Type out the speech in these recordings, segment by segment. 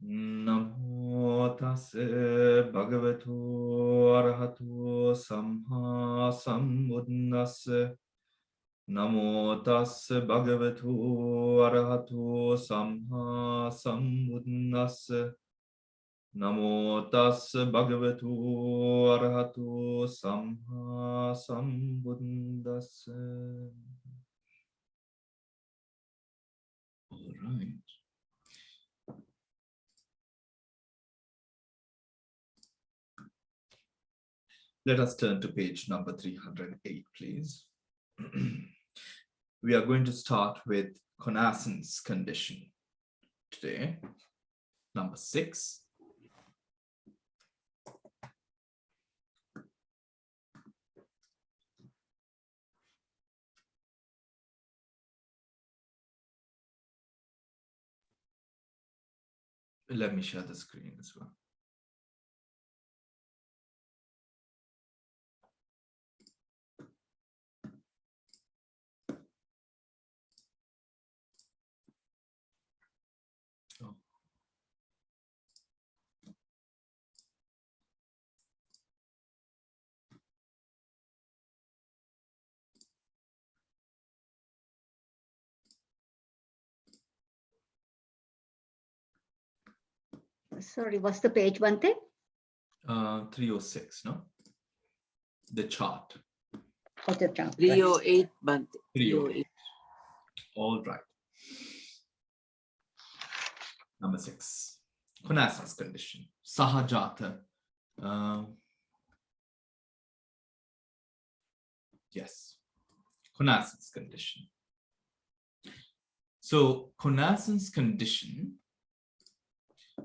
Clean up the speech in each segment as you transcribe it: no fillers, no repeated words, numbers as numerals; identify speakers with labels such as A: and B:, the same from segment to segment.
A: Namo tassa bhagavato arahato samma sambuddhassa. Namo tassa bhagavato arahato samma sambuddhassa. Namo tassa bhagavato arahato samma sambuddhassa. All right. Let us turn to page number 308, please. We are going to start with connaissance condition today, number 6. Let me share the screen as well.
B: Sorry, what's the page, Bhante?
A: 306, no? The chart.
B: Oh, the chart.
C: 308, Bhante.
A: 308. All right. Number 6. Connaissance condition. Sahajata. Yes. Connaissance condition. So, connaissance condition,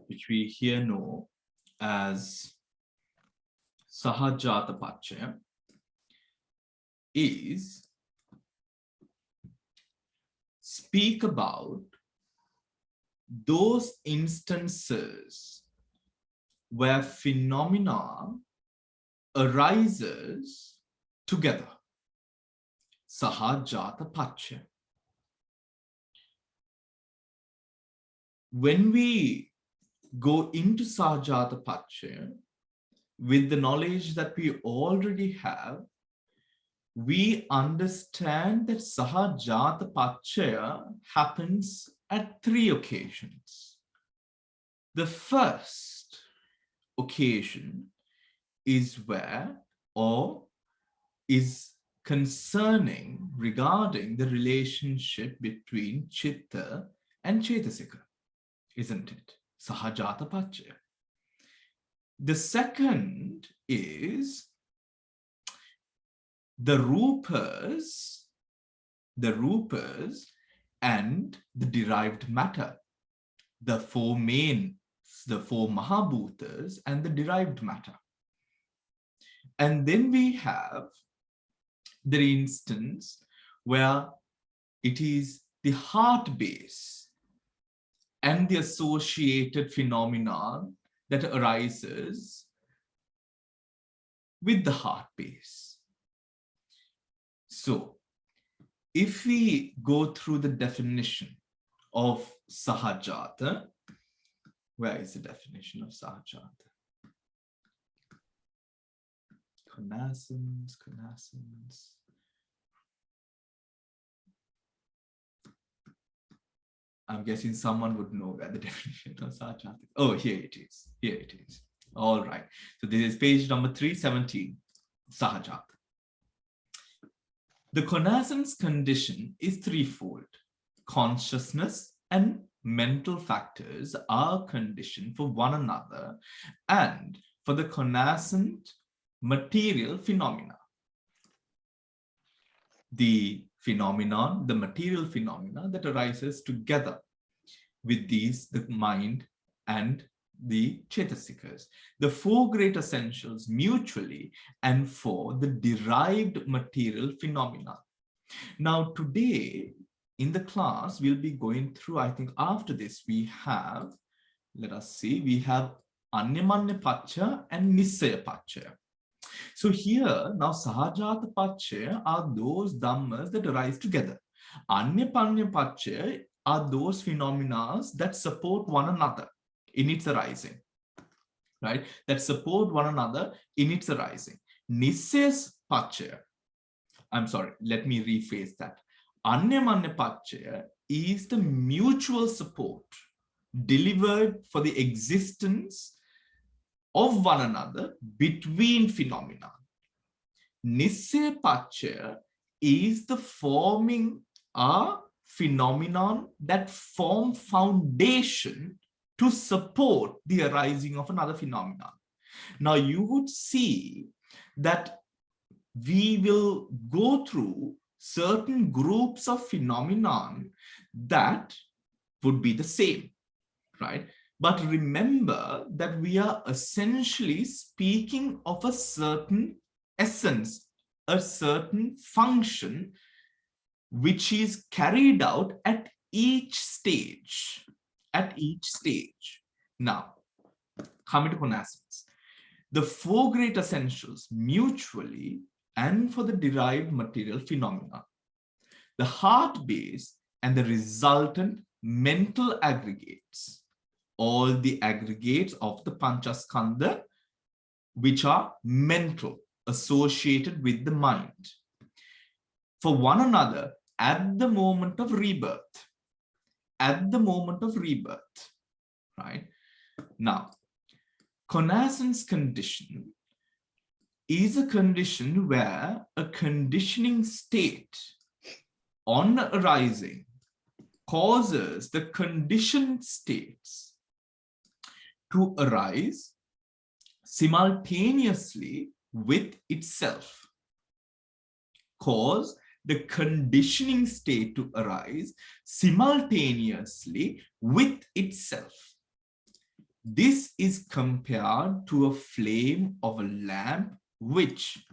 A: which we here know as Sahajata Pachaya, is speak about those instances where phenomena arises together. Sahajata Pachaya. When we go into Sahajata Pachaya with the knowledge that we already have, we understand that Sahajata Pachaya happens at 3 occasions. The first occasion is where, or is concerning regarding the relationship between Chitta and Chetasika, isn't it? Sahajata Pachaya. The second is the rupas and the derived matter, the 4 main, the 4 mahabhutas and the derived matter. And then we have the instance where it is the heart base and the associated phenomenon that arises with the heart base. So, if we go through the definition of Sahajata, where is the definition of Sahajata? Connaissance. I'm guessing someone would know where the definition of Sahajata is. Oh, here it is. Here it is. All right. So this is page number 317, Sahajata. The connaissance condition is threefold. Consciousness and mental factors are conditioned for one another and for the connaissant material phenomena. The phenomenon, the material phenomena that arises together with these, the mind and the Chetasikas, the 4 great essentials mutually and for the derived material phenomena. Now today in the class, we'll be going through, I think after this we have, let us see, we have Anyamanya Pachaya and Nisaya Pachaya. So here, now Sahajata Pachaya are those Dhammas that arise together. Anyapanya Pachaya are those phenomena that support one another. in its arising, right? That support one another in its arising. Nisses Pachaya, I'm sorry, let me rephrase that. Anyamanya Pachaya is the mutual support delivered for the existence of one another between phenomena. Nisse Pachaya is the forming a phenomenon that form foundation to support the arising of another phenomenon. Now you would see that we will go through certain groups of phenomenon that would be the same, right? But remember that we are essentially speaking of a certain essence, a certain function, which is carried out at each stage, Now, coming to connaissance, the four great essentials mutually and for the derived material phenomena, the heart base and the resultant mental aggregates, all the aggregates of the Panchaskandha, which are mental, associated with the mind, for one another at the moment of rebirth, right? Now, connaissance condition is a condition where a conditioning state on arising causes the conditioned states to arise simultaneously with itself. Cause the conditioning state to arise simultaneously with itself. This is compared to a flame of a lamp which,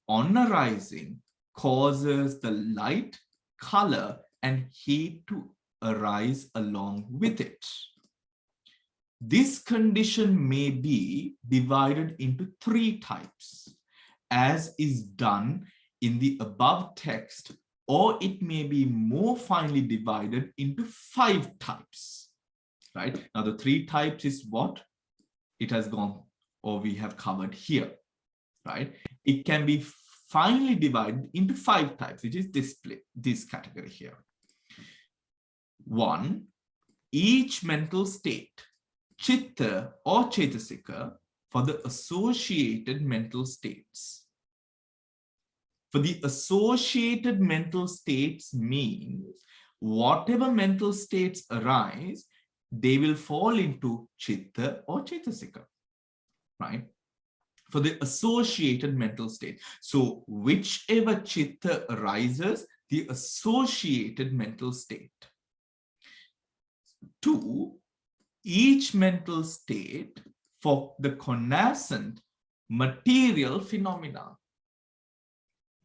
A: on arising, causes the light, color, and heat to arise along with it. This condition may be divided into 3 types, as is done in the above text, or it may be more finely divided into 5 types, right? Now, the 3 types is what it has gone, or we have covered here, right? It can be finely divided into 5 types, which is this category here. 1, each mental state, chitta or chetasika, for the associated mental states. For the associated mental states means whatever mental states arise, they will fall into chitta or chetasika, right? For the associated mental state. So whichever chitta arises, the associated mental state. 2, each mental state for the connascent material phenomena.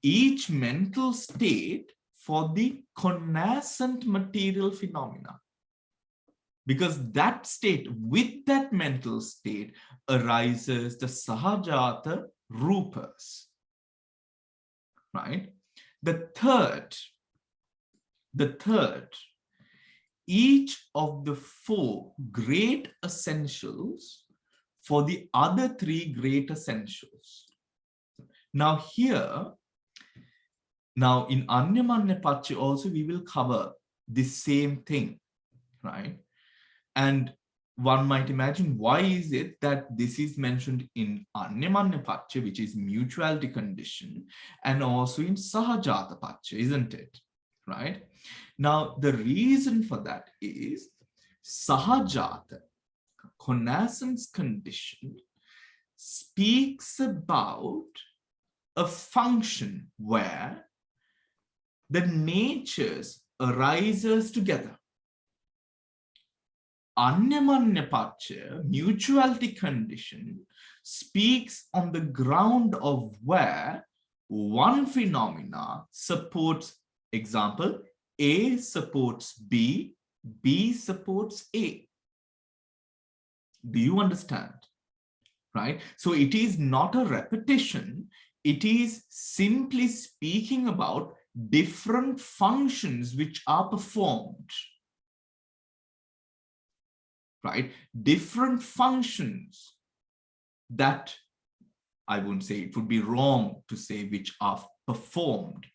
A: Each mental state for the connascent material phenomena. Because that state, with that mental state, arises the sahajata rupas, right? The third, each of the 4 great essentials for the other 3 great essentials. Now here, now in Anyamanya Pachaya also we will cover the same thing, right? And one might imagine, why is it that this is mentioned in Anyamanya Pachaya, which is mutuality condition, and also in Sahajata Pachaya, isn't it? Right? Now, the reason for that is Sahajata, connascence condition, speaks about a function where the natures arises together. Anyamanya Pachaya, mutuality condition, speaks on the ground of where one phenomena supports, example, A supports B, B supports A. Do you understand? Right? So it is not a repetition. It is simply speaking about different functions which are performed. right? Different functions that I wouldn't say, it would be wrong to say which are performed,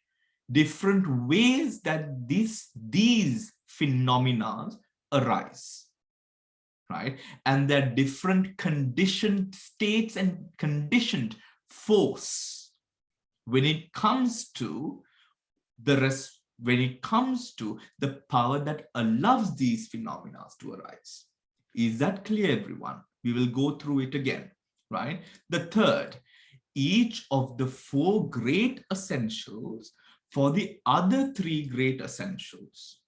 A: different ways that these phenomena arise, right? And they're different conditioned states and conditioned force when it comes to when it comes to the power that allows these phenomena to arise. Is that clear, everyone? We will go through it again, right? The third, each of the four great essentials for the other three great essentials,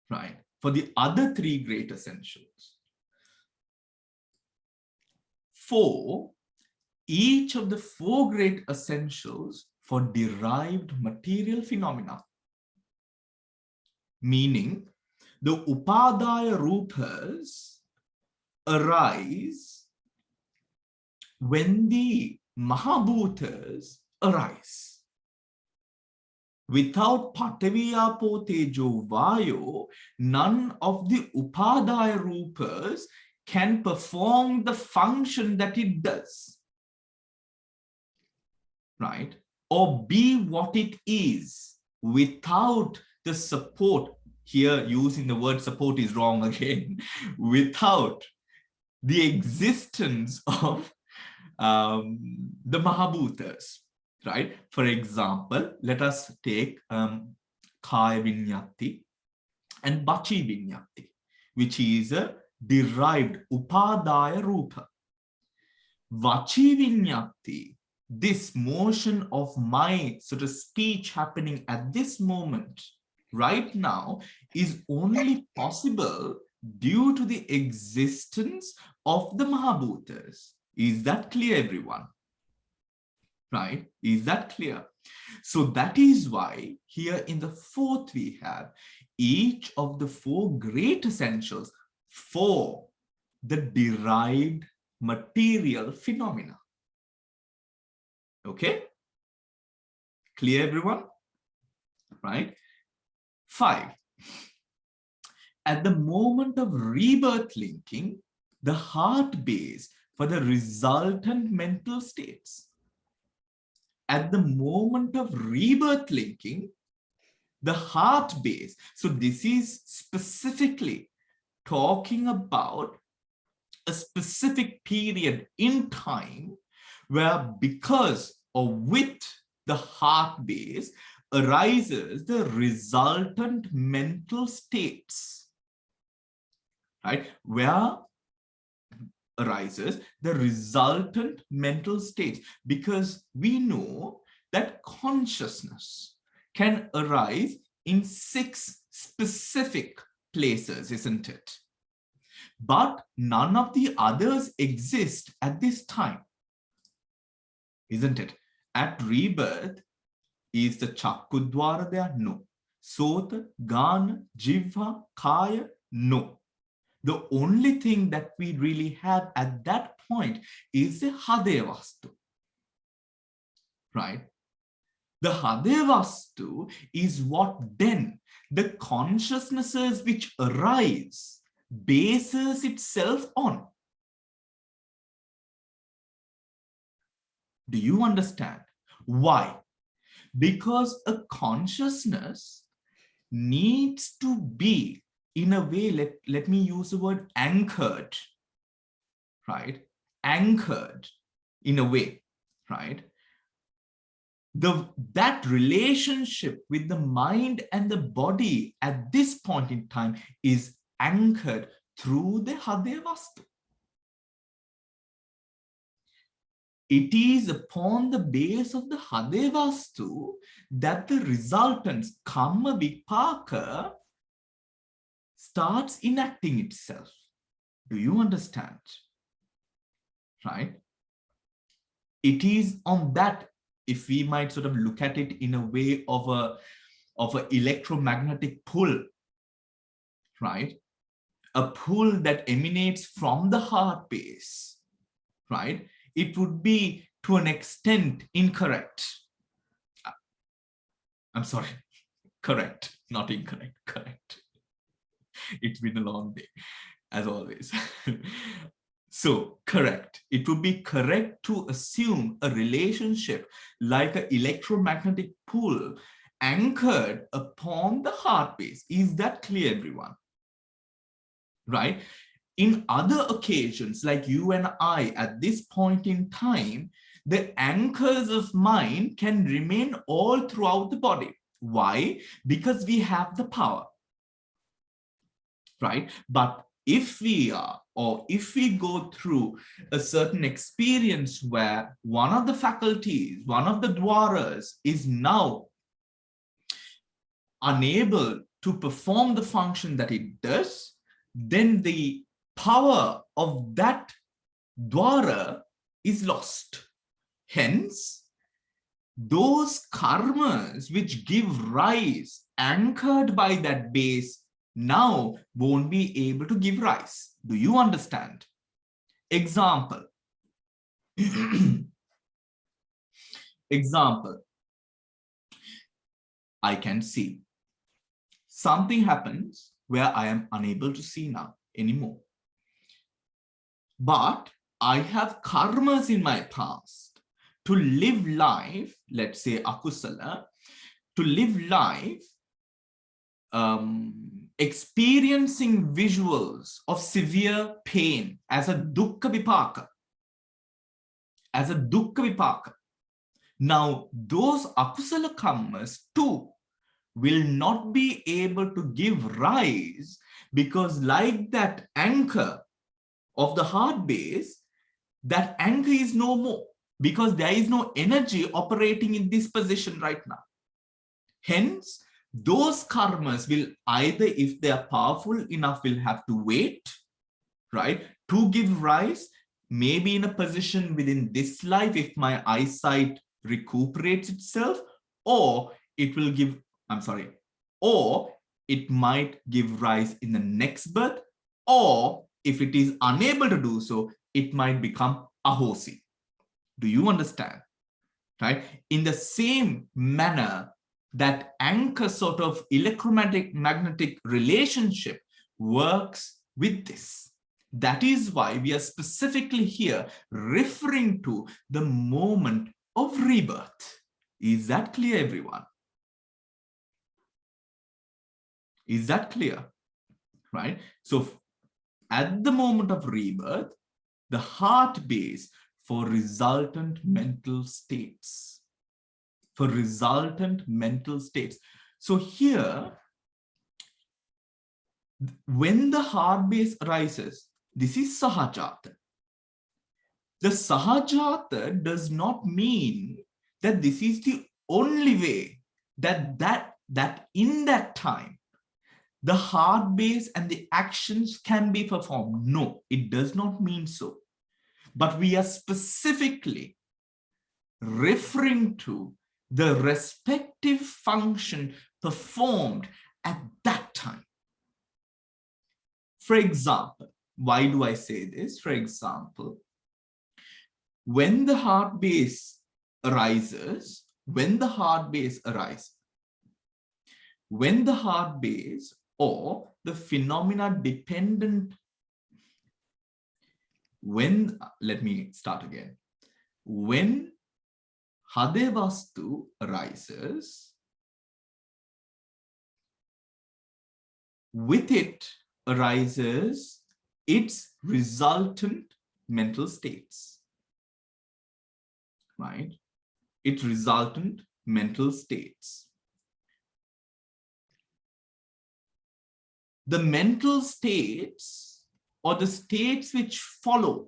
A: right? For the other three great essentials. For each of the four great essentials for derived material phenomena, meaning the upadaya rupas arise when the mahabhutas arise. Without Patavi, Apo, Tejo, Vayo, none of the upadaya rupas can perform the function that it does, right? Or be what it is without the support. Here, using the word support is wrong again. Without the existence of the mahabhutas, right? For example, let us take kaya vinyati and bachi vinyati, which is a derived upadaya rupa. Vachi vinyati, this motion of my sort of speech happening at this moment, right now, is only possible due to the existence of the mahabhutas. Is that clear, everyone? Right? Is that clear? So that is why here in the fourth we have each of the four great essentials for the derived material phenomena. Okay? Clear, everyone? Right? 5. At the moment of rebirth linking, the heart base for the resultant mental states. At the moment of rebirth linking, the heart base. So this is specifically talking about a specific period in time where because or with the heart base arises the resultant mental states, right? Where arises the resultant mental states, because we know that consciousness can arise in 6 specific places, isn't it? But none of the others exist at this time, isn't it? At rebirth, is the Chakkudwara there? No. Sota, Gana, Jivha, Kaya? No. The only thing that we really have at that point is the Hadevastu, right? The Hadevastu is what then the consciousnesses which arise bases itself on. Do you understand? Why? Because a consciousness needs to be, in a way, let me use the word anchored, right? Anchored in a way, right? That relationship with the mind and the body at this point in time is anchored through the Hadevastu. It is upon the base of the Hadevastu that the resultants, Kamma Vipaka, starts enacting itself. Do you understand? Right? It is on that, if we might sort of look at it in a way of an electromagnetic pull, right? A pull that emanates from the heart base, right? It would be to an extent incorrect. I'm sorry, correct, not incorrect, correct. It's been a long day, as always. So, correct. It would be correct to assume a relationship like an electromagnetic pull anchored upon the heart base. Is that clear, everyone? Right? In other occasions, like you and I, at this point in time, the anchors of mind can remain all throughout the body. Why? Because we have the power, right? But if we are, or if we go through a certain experience where one of the faculties, one of the dwaras is now unable to perform the function that it does, then the power of that dwara is lost. Hence, those karmas which give rise, anchored by that base, now won't be able to give rise. Do you understand? Example. Example. I can see. Something happens where I am unable to see now anymore. But I have karmas in my past to live life, let's say akusala, to live life experiencing visuals of severe pain as a dukkha vipaka. As a dukkha vipaka. Now, those akusala karmas too will not be able to give rise, because like that anchor of the heart base, that anchor is no more, because there is no energy operating in this position right now. Hence, those karmas will either, if they are powerful enough, will have to wait, right, to give rise, maybe in a position within this life if my eyesight recuperates itself, or it will give, or it might give rise in the next birth, or if it is unable to do so, it might become ahosi. Do you understand? Right? In the same manner, that anchor sort of electromagnetic relationship works with this. That is why we are specifically here referring to the moment of rebirth. Is that clear, everyone? Is that clear? Right? So at the moment of rebirth, the heart base for resultant mental states. For resultant mental states. So here, when the heart base arises, this is sahajata. The sahajata does not mean that this is the only way that in that time, the heart base and the actions can be performed. No, it does not mean so. But we are specifically referring to the respective function performed at that time. For example, why do I say this? For example, when the heart base arises, when the heart base or the phenomena dependent, when, let me start again. When Hadevastu arises, with it arises its resultant mental states, right? Its resultant mental states. The mental states, or the states which follow,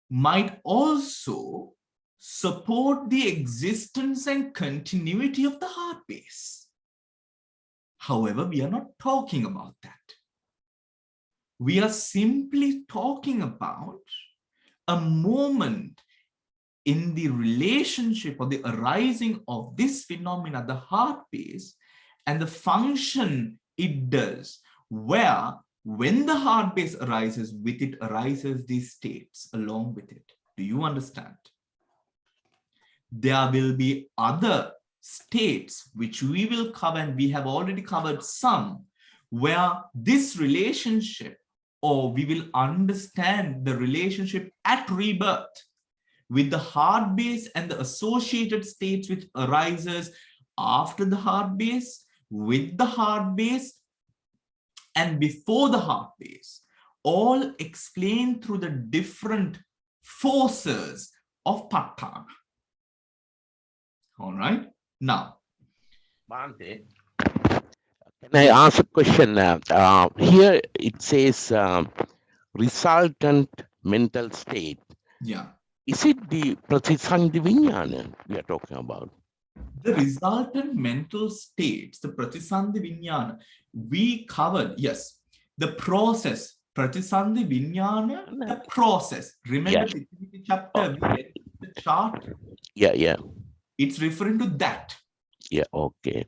A: might also support the existence and continuity of the heart base. However, we are not talking about that. We are simply talking about a moment in the relationship or the arising of this phenomena, the heart base, and the function it does, where when the heart base arises, with it arises these states along with it. Do you understand? There will be other states, which we will cover, and we have already covered some, where this relationship, or we will understand the relationship at rebirth with the heart base and the associated states which arises after the heart base, with the heart base, and before the heart base, all explained through the different forces of Patthana. All right. Now,
C: Bhante, can I ask a question? Here it says resultant mental state.
A: yeah,
C: Is it the Pratisandhi Vijnana we are talking about?
A: the resultant mental states, the Pratisandhi Vijnana, we covered, yes, the process, Pratisandhi Vijnana, the process. Remember the Utility chapter, we read the chart?
C: Yeah.
A: It's referring to that.
C: Yeah, okay.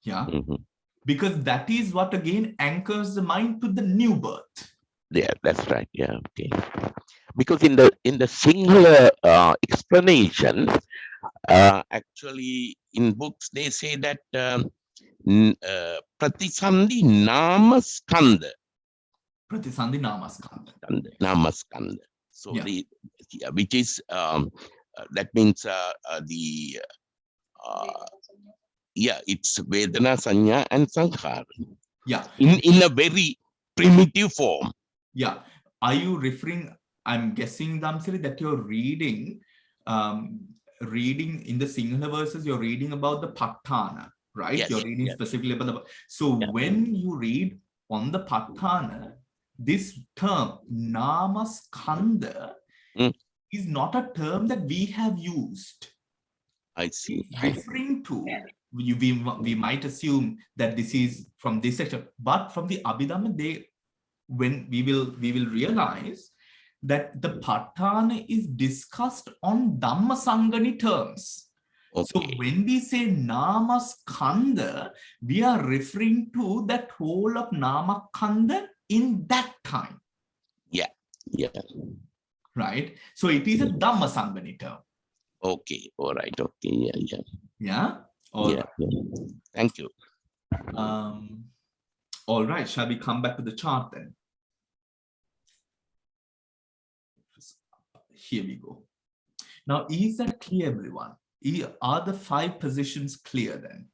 A: Yeah.
C: Mhm.
A: Because that is what again anchors the mind to the new birth.
C: Yeah, that's right. Yeah, okay. Because in the singular explanation, actually in books they say that Pratisandhi Namaskanda.
A: Pratisandhi Namaskanda.
C: Namaskanda. So
A: Yeah.
C: which is that means it's Vedana, Sanya, and Sankhara.
A: Yeah.
C: In a very primitive form.
A: Yeah. Are you referring, I'm guessing, Damsiri, that you're reading in the Sinhala verses, you're reading about the Patthana, right?
C: Yes,
A: You're reading
C: yes.
A: specifically about the, so when you read on the Patthana, this term Namaskanda is not a term that we have used.
C: I see.
A: It's referring to, we might assume that this is from this section, but from the Abhidhamma, when we will realize that the Patthana is discussed on Dhamma Sangani terms.
C: Okay.
A: So when we say Namaskanda, we are referring to that whole of Namakanda in that time.
C: Yeah.
A: Right? So it is a Dhamma Sangani term.
C: Okay. All right. Okay. Yeah.
A: Yeah? All right.
C: Thank you.
A: All right. Shall we come back to the chart then? Here we go. Now, is that clear, everyone? Are the 5 positions clear then?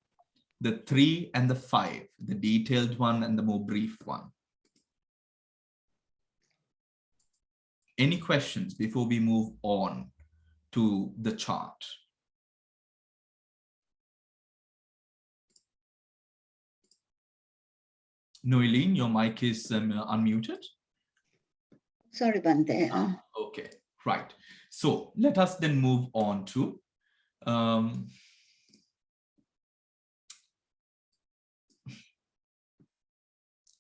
A: The 3 and the 5, the detailed one and the more brief one. Any questions before we move on to the chart? Noeline, your mic is unmuted.
B: Sorry, Bhante.
A: Okay, right. So let us then move on to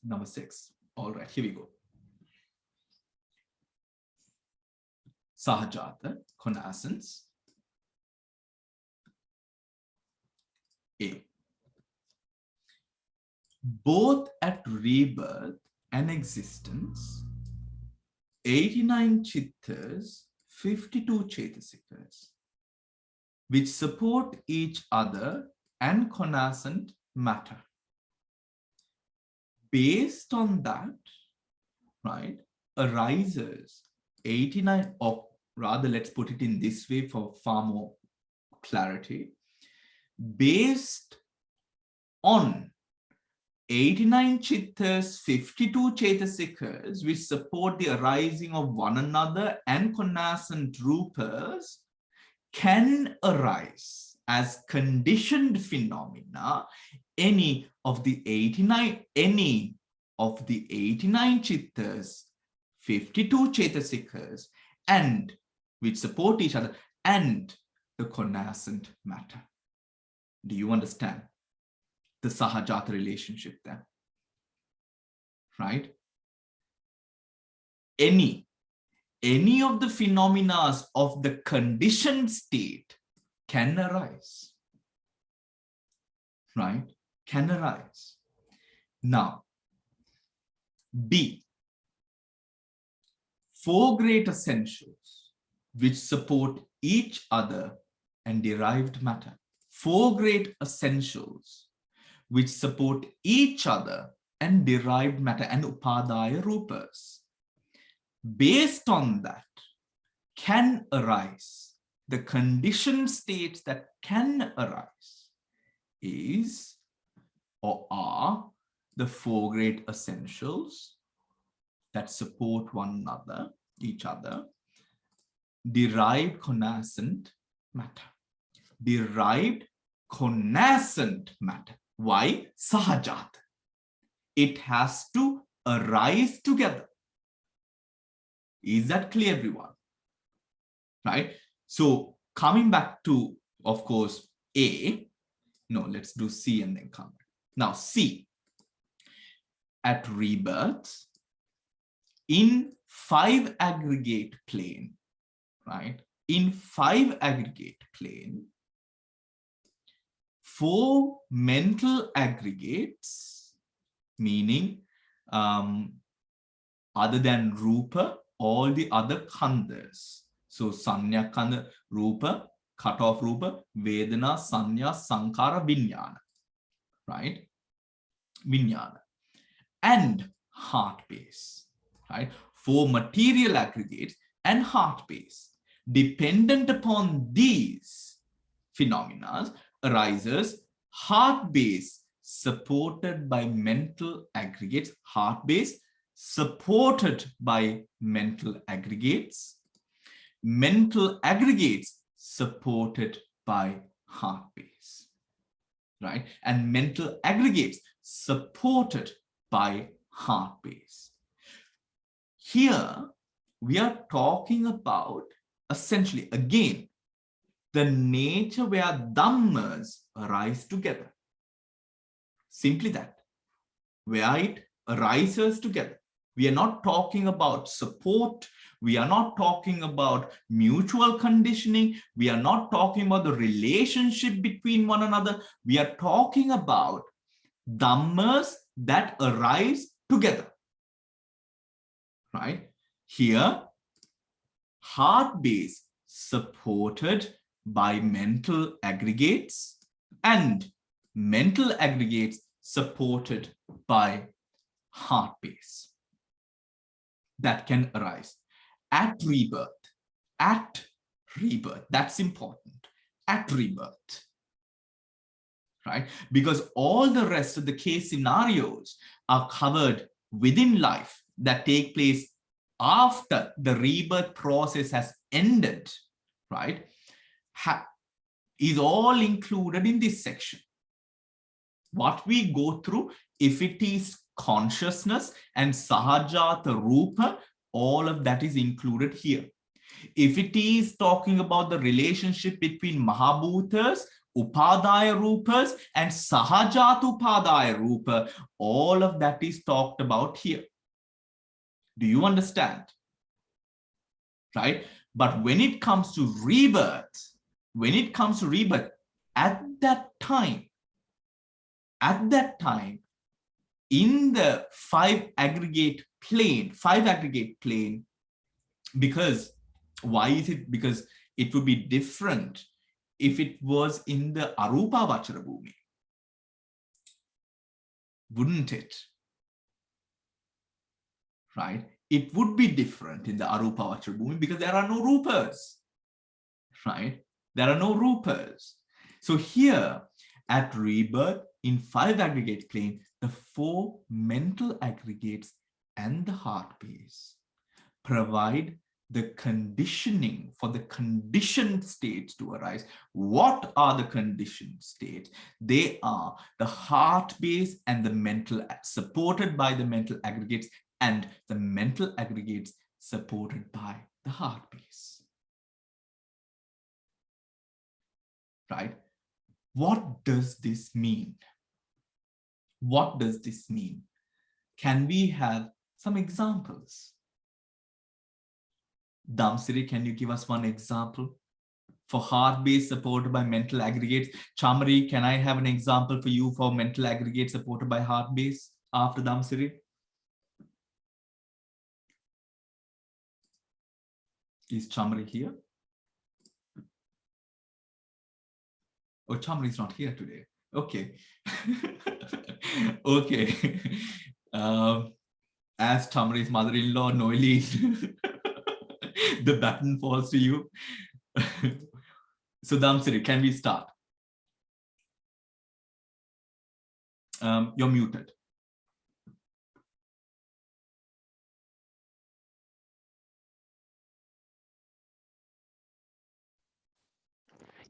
A: number 6. All right, here we go. Sahajata, connaissance. A. Both at rebirth and existence, 89 chittas, 52 chetasikas, which support each other and connascent matter. Based on that, right, arises 89, or rather, let's put it in this way for far more clarity. Based on 89 chittas, 52 chetasikas, which support the arising of one another and connascent rupas, can arise as conditioned phenomena any of the 89 chittas, 52 chetasikas, and which support each other, and the connascent matter. Do you understand the Sahajata relationship there? Right? Any of the phenomena of the conditioned state can arise. Right? Can arise. Now, B. 4 great essentials which support each other and derived matter. four great essentials which support each other and derived matter and upadaya rupas. Based on that can arise, the conditioned states that can arise is or are the four great essentials that support one another, each other, derived connascent matter. Derived connascent matter. Why? Sahajat. It has to arise together. Is that clear, everyone? Right? So coming back to, of course, A. No, let's do C and then come back. Now, C. At rebirth, in 5 aggregate plane, right? In 5 aggregate plane, 4 mental aggregates, meaning other than rupa, all the other khandhas. So sanya khandha, rupa, cut off rupa, vedana, sanya, sankara, vinyana, right? Vinyana. And heart base, right? 4 material aggregates and heart base. Dependent upon these phenomena arises heart base supported by mental aggregates, heart base supported by mental aggregates supported by heart base, right? And mental aggregates supported by heart base. Here we are talking about essentially again the nature where dhammas arise together. Simply that, where it arises together. We are not talking about support. We are not talking about mutual conditioning. We are not talking about the relationship between one another. We are talking about dhammas that arise together, right? Here, heart base supported by mental aggregates and mental aggregates supported by heart base that can arise at rebirth. At rebirth, that's important. At rebirth, right? Because all the rest of the case scenarios are covered within life that take place after the rebirth process has ended, right? Is all included in this section. What we go through, if it is consciousness and sahajata rupa, all of that is included here. If it is talking about the relationship between mahabhutas, upadaya rupas, and sahajata upadaya rupa, all of that is talked about here. Do you understand? Right? But when it comes to rebirth, at that time, in the 5 aggregate plane, because why is it? Because it would be different if it was in the arupa vachara bhumi, wouldn't it? Right? It would be different in the arupa vachara bhumi because there are no rupas, right? There are no rupas. So here at rebirth in 5 aggregate plane, the 4 mental aggregates and the heart base provide the conditioning for the conditioned states to arise. What are the conditioned states? They are the heart base and the mental, supported by the mental aggregates, and the mental aggregates supported by the heart base. Right? What does this mean? What does this mean? Can we have some examples? Damsiri, can you give us one example for heart base supported by mental aggregates? Chamari, can I have an example for you for mental aggregates supported by heart base after Damsiri? Is Chamari here? Oh, Chamri is not here today. Okay. Okay. As Chamri's mother-in-law, Noeli, the baton falls to you. So, Damsiri, can we start? You're muted.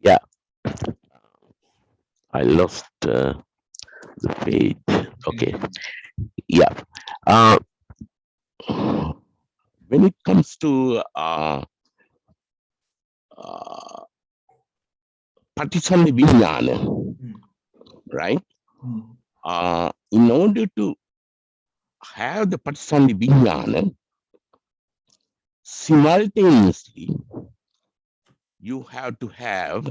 C: Yeah, I lost the page. Okay, yeah. When it comes to Patisani Vijnana, right? In order to have the Patisani Vijnana, simultaneously, you have to have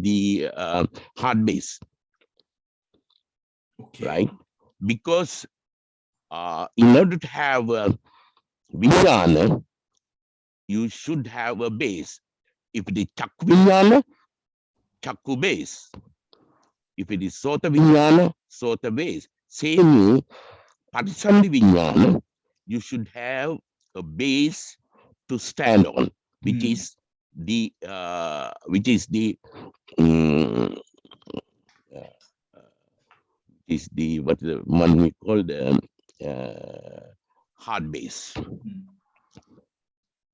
C: the heart base,
A: Okay.
C: right? Because in order to have Vijnana, you should have a base. If it is Chakku Vijnana, Chakku base. If it is Sota Vijnana, Sota base. Same Patisandhi Vijnana, you should have a base to stand on, which is the what the one we call the heart base.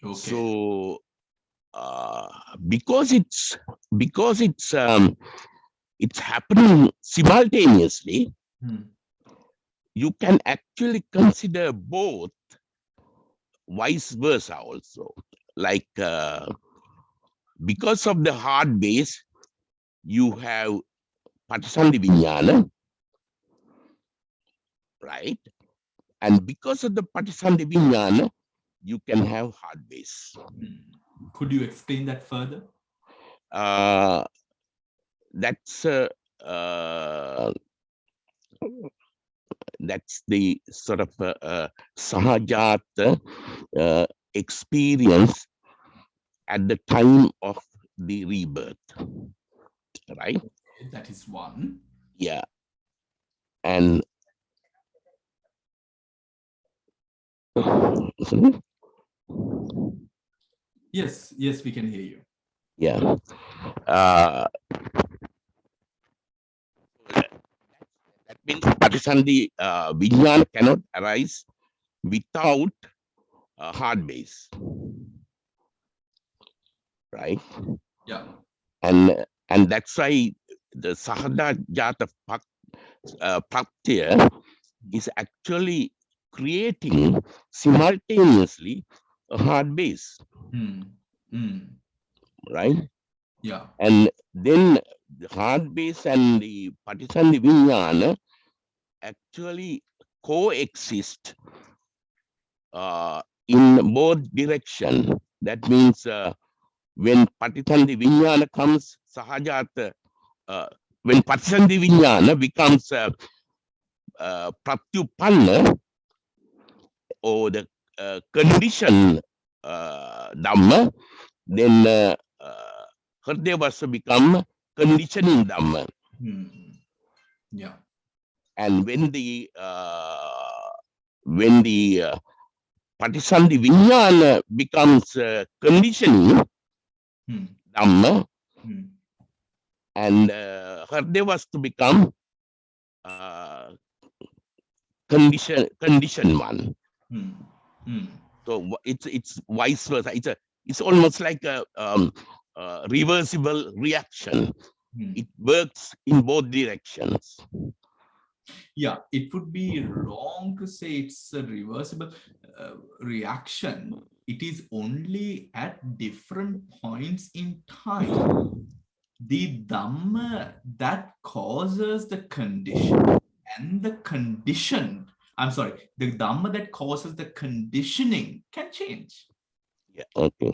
A: Okay.
C: So because it's happening simultaneously, you can actually consider both vice versa also. Like because of the heart base, you have Patisandhi Vijnana, right? And because of the Patisandhi Vijnana, you can have heart base.
A: Could you explain that further?
C: That's the sort of sahajata experience at the time of the rebirth, right?
A: That is one.
C: Yeah. And
A: yes, we can hear you.
C: Yeah. That means Patisandhi Vijnana cannot arise without a heart base, right?
A: Yeah.
C: And that's why the Sahajata Praktya is actually creating simultaneously a heart base, right?
A: Yeah.
C: And then the heart base and the Patisandhi Vijnana actually coexist in both directions. That means when Patisandhi Vijnana comes, Sahajata, when Patisandhi Vijnana becomes Pratyupanna, or the condition Dhamma, then Hridayavasa become conditioning Dhamma.
A: Yeah.
C: And when the Patisandhi Vijnana becomes conditioning Dhamma, and Hridayavasa to become condition one. So it's vice versa. It's almost like a reversible reaction. It works in both directions.
A: Yeah, it would be wrong to say it's a reversible reaction. It is only at different points in time. The Dhamma that causes the condition and the conditioned, the Dhamma that causes the conditioning can change.
C: Yeah, okay.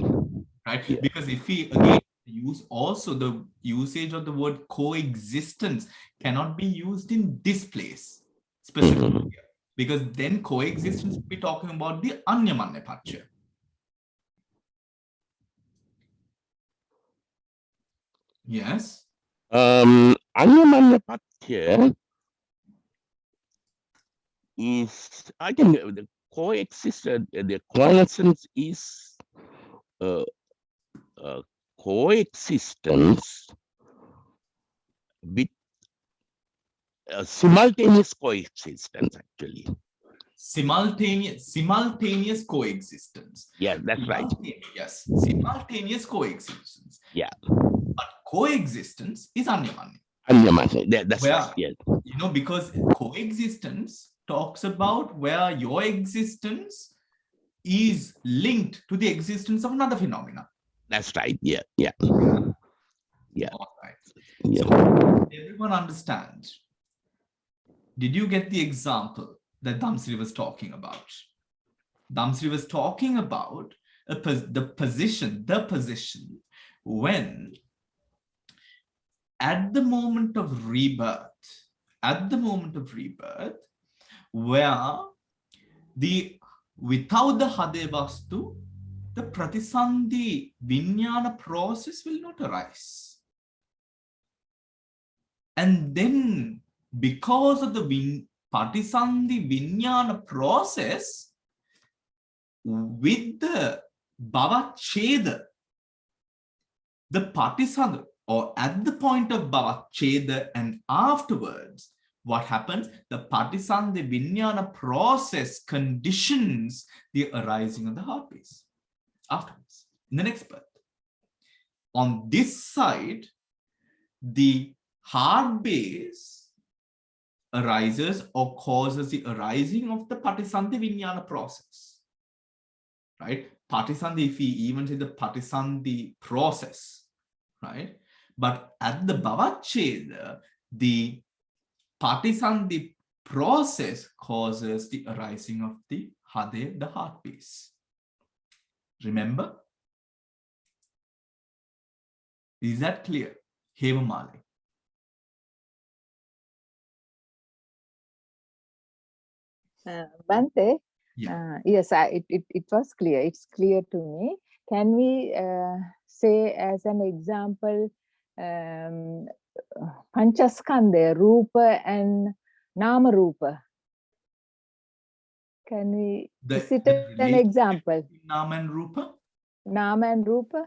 A: Right?
C: Yeah.
A: Because if we again use also the usage of the word coexistence cannot be used in this place specifically. because then coexistence will be talking about the anyamanya paccaya. Yes.
C: Anyamanya paccaya is, I think the coexistence is coexistence with simultaneous coexistence, actually.
A: Simultaneous coexistence.
C: Yeah, that's right.
A: Yes, simultaneous coexistence.
C: Yeah.
A: But coexistence is anyamanya.
C: Anyamanya, that's
A: Where,
C: right. Yeah.
A: you know, because coexistence talks about where your existence is linked to the existence of another phenomena.
C: That's right. Yeah. Yeah. Yeah.
A: All right.
C: Yeah.
A: So everyone understands. Did you get the example that Dhamsri was talking about? Dhamsri was talking about the position when at the moment of rebirth, where without the Hadevastu, the Pratisandhi Vijnana process will not arise. And then because of the Pratisandhi Vijnana process, with the Bhavacheda, the Pratisandhi, or at the point of Bhavacheda and afterwards, what happens? The Pratisandhi Vijnana process conditions the arising of the heart base afterwards, in the next birth. On this side, the heart base arises or causes the arising of the Pratisandhi Vijnana process. Right? Pratisandhi, if we even say the Pratisandhi process, right? But at the Bhavacheda, the Pratisandhi process causes the arising of the Hade, the heart base. Remember? Is that clear? Hemamali.
D: Bhante,
A: Yeah.
D: yes, it was clear. It's clear to me. Can we say as an example, Panchaskandha, Rupa and Nama Rupa? Can we, is it an example?
A: Nama and Rupa?
D: Nama and Rupa?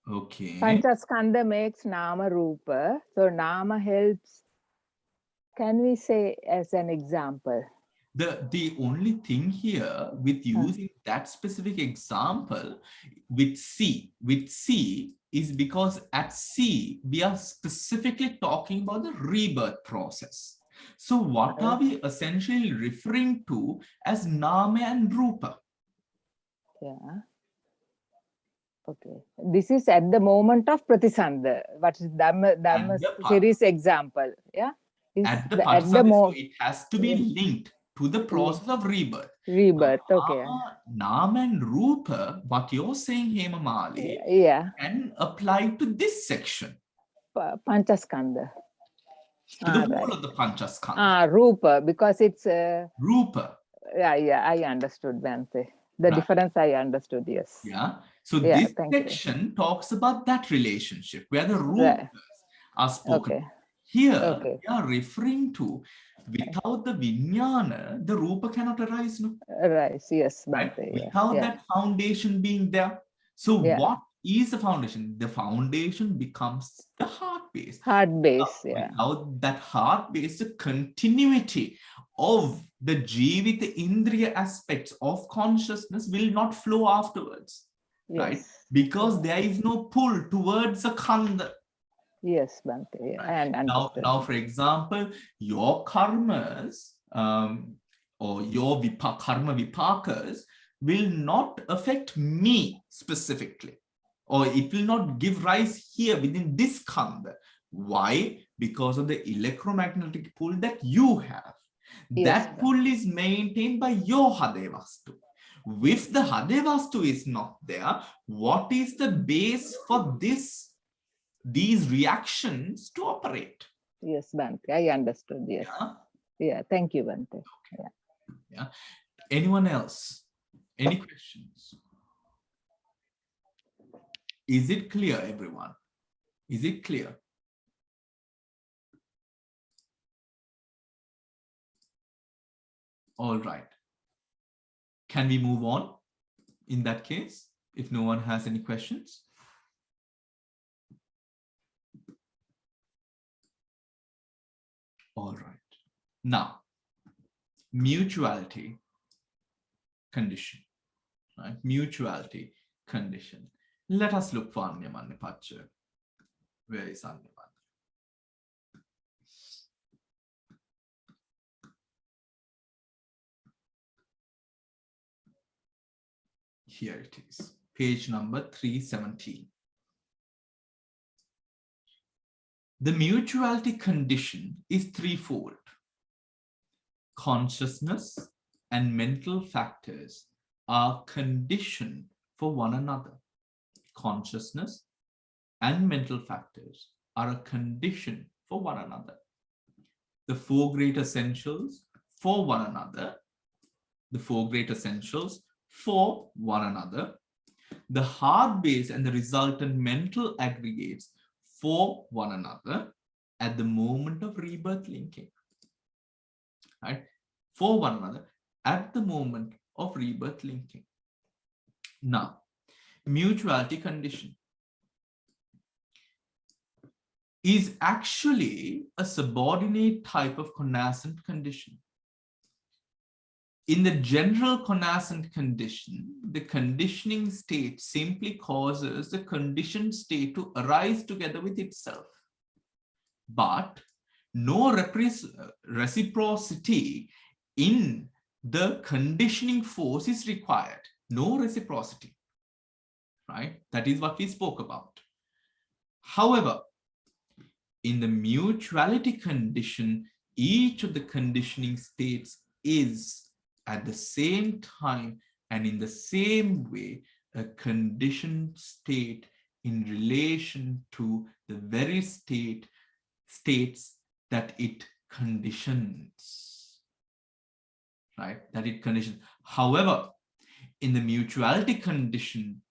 A: Okay.
D: Panchaskandha makes Nama Rupa. So Nama helps. Can we say as an example?
A: The only thing here with using that specific example with C is because at C, we are specifically talking about the rebirth process. So what are we essentially referring to as Nama and Rupa?
D: Yeah. Okay. This is at the moment of Pratisandha. What is Dhamma series example? Yeah.
A: At the moment, it has to be linked to the process of rebirth.
D: Rebirth, okay.
A: Nama and Rupa, what you're saying, Hemamali, can apply to this section.
D: Panchaskandha.
A: To the whole of the Panchaskandha.
D: Rupa, because it's...
A: Rupa.
D: Yeah, I understood, Bhante. The difference I understood, yes.
A: Yeah. So this section talks about that relationship, where the Rupas are spoken.
D: Okay.
A: Here, we are referring to, without the Vijnana, the Rupa cannot arise. No?
D: Arise, yes.
A: Right? Without that foundation being there. So what is the foundation? The foundation becomes the heart base.
D: Heart base,
A: Without that heart base, the continuity of the Jivita Indriya aspects of consciousness will not flow afterwards. Right? Because there is no pull towards a Khanda.
D: Yes, Bhante. And
A: now, for example, your karmas or your karma vipakas will not affect me specifically, or it will not give rise here within this khanda. Why? Because of the electromagnetic pull that you have. That pull is maintained by your Hadevastu. If the Hadevastu is not there, what is the base for these reactions to operate?
D: Yes, Bhante, I understood. Yes. Yeah. Thank you, Bhante.
A: Okay. Yeah. Anyone else? Any questions? Is it clear, everyone? Is it clear? All right. Can we move on in that case, if no one has any questions? All right. Now, mutuality condition, right? Mutuality condition. Let us look for Anyamanya. Where is Anyamanya? Here it is, page number 317. The mutuality condition is threefold. Consciousness and mental factors are conditioned for one another. Consciousness and mental factors are a condition for one another. The four great essentials for one another. The four great essentials for one another. The heart base and the resultant mental aggregates for one another at the moment of rebirth linking. Right? For one another at the moment of rebirth linking. Now, mutuality condition is actually a subordinate type of connascent condition. In the general connascent condition, the conditioning state simply causes the conditioned state to arise together with itself. But no reciprocity in the conditioning force is required. No reciprocity, right? That is what we spoke about. However, in the mutuality condition, each of the conditioning states is at the same time and in the same way a conditioned state in relation to the very states that it conditions, right? That it conditions. However, in the mutuality condition,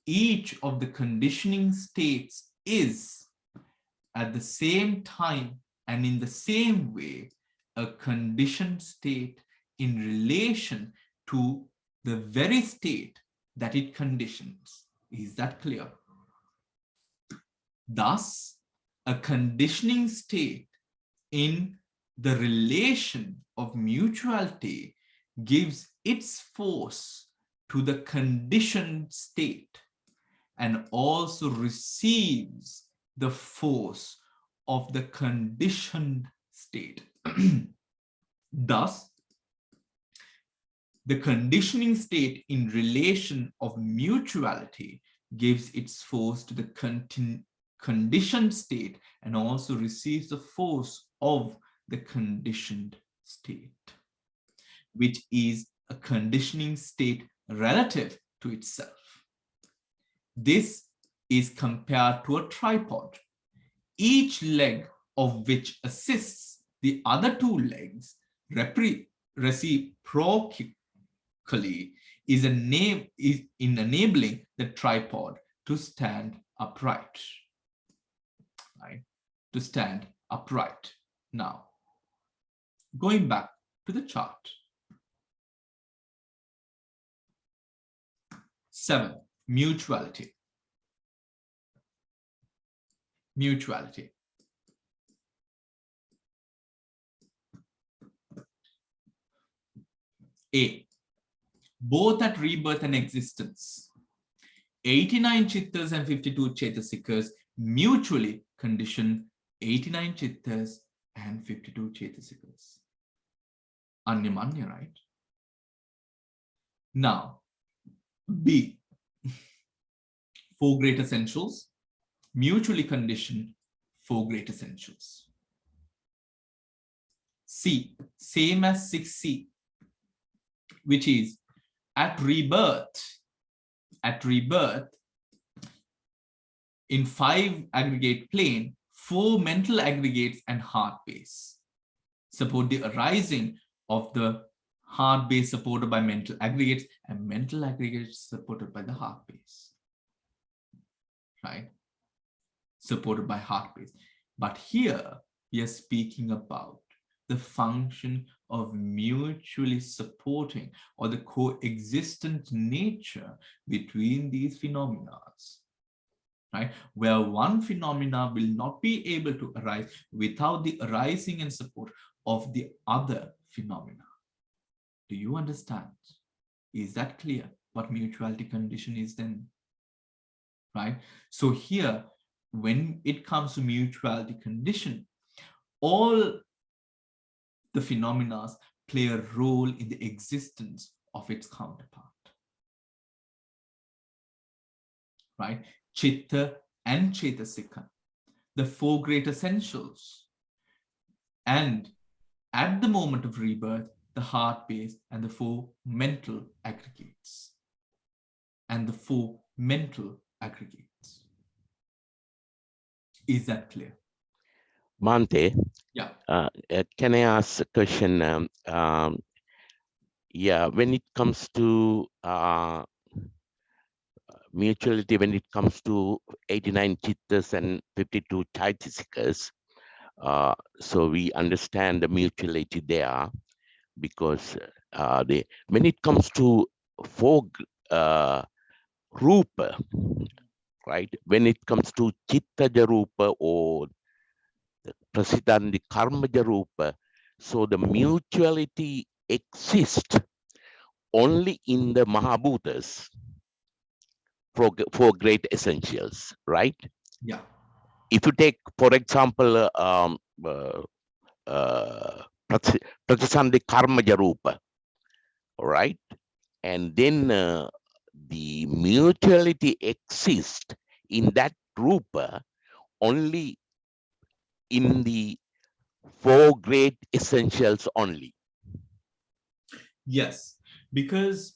A: each of the conditioning states is at the same time and in the same way a conditioned state in relation to the very state that it conditions. Is that clear? Thus, a conditioning state in the relation of mutuality gives its force to the conditioned state and also receives the force of the conditioned state. Thus, the conditioning state in relation of mutuality gives its force to the conditioned state and also receives the force of the conditioned state, which is a conditioning state relative to itself. This is compared to a tripod, each leg of which assists the other two legs reciprocally is in enabling the tripod to stand upright, right? To stand upright. Now, going back to the chart. 7, mutuality. Mutuality. A, both at rebirth and existence, 89 chittas and 52 chetasikas mutually condition 89 chittas and 52 chetasikas. Anyamanya, right? Now, B, 4 great essentials mutually condition 4 great essentials. C, same as 6C, which is at rebirth, in 5 aggregate plane, 4 mental aggregates and heart base support the arising of the heart base supported by mental aggregates, and mental aggregates supported by the heart base, right? Supported by heart base. But here we are speaking about the function of mutually supporting or the coexistent nature between these phenomena, right? Where one phenomena will not be able to arise without the arising and support of the other phenomena. Do you understand? Is that clear? What mutuality condition is then, right? So here, when it comes to mutuality condition, all the phenomena play a role in the existence of its counterpart, right? Chitta and Chetasika, the four great essentials. And at the moment of rebirth, the heart base and the four mental aggregates. And the four mental aggregates. Is that clear?
C: Bhante,
A: Yeah.
C: can I ask a question? Yeah, when it comes to mutuality, when it comes to 89 chittas and 52 chaitasikas, so we understand the mutuality there, because when it comes to four rupa, right? When it comes to chittaja rupa or prasidandi karmaja rupa, so the mutuality exists only in the Mahabhutas, for great essentials, right?
A: Yeah.
C: If you take, for example, pratisandhi karmaja rupa, right? And then the mutuality exists in that rupa only in the four great essentials only.
A: Yes, because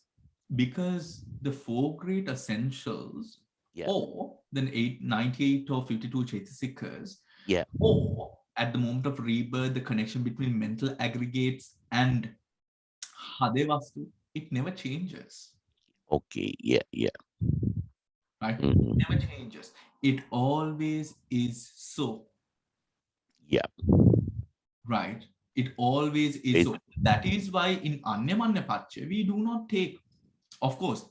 A: the four great essentials,
C: Yeah.
A: or then 98 or 52 chaitasikas,
C: Yeah.
A: or at the moment of rebirth, the connection between mental aggregates and Hadevastu, it never changes.
C: Okay. Yeah. Yeah.
A: Right?
C: Mhm.
A: It never changes. It always is so.
C: Yeah.
A: Right? It always is so. That is why in Anyamanya Pacha, we do not take, of course,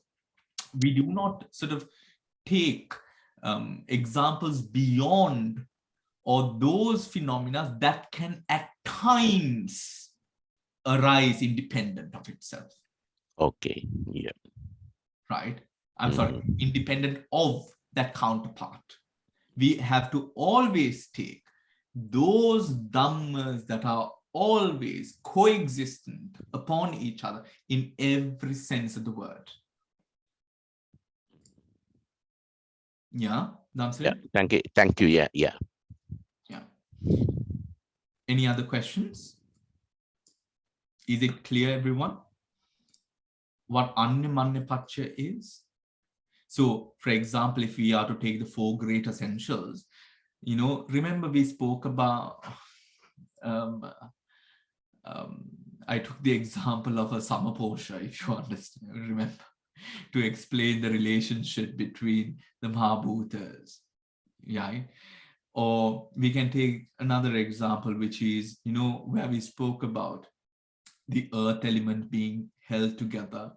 A: we do not sort of take examples beyond or those phenomena that can at times arise independent of itself.
C: Okay. Yeah.
A: Right? I'm sorry, independent of that counterpart. We have to always take those dhammas that are always coexistent upon each other in every sense of the word. Yeah, Damsri?
C: Yeah. Thank you. Thank you. Yeah. Yeah.
A: Yeah. Any other questions? Is it clear, everyone? What Anyamanya Pacha is? So, for example, if we are to take the four great essentials, you know, remember we spoke about, I took the example of a Samaposha, if you understand, remember, to explain the relationship between the Mahabhutas. Yeah. Or we can take another example, which is, you know, where we spoke about the earth element being held together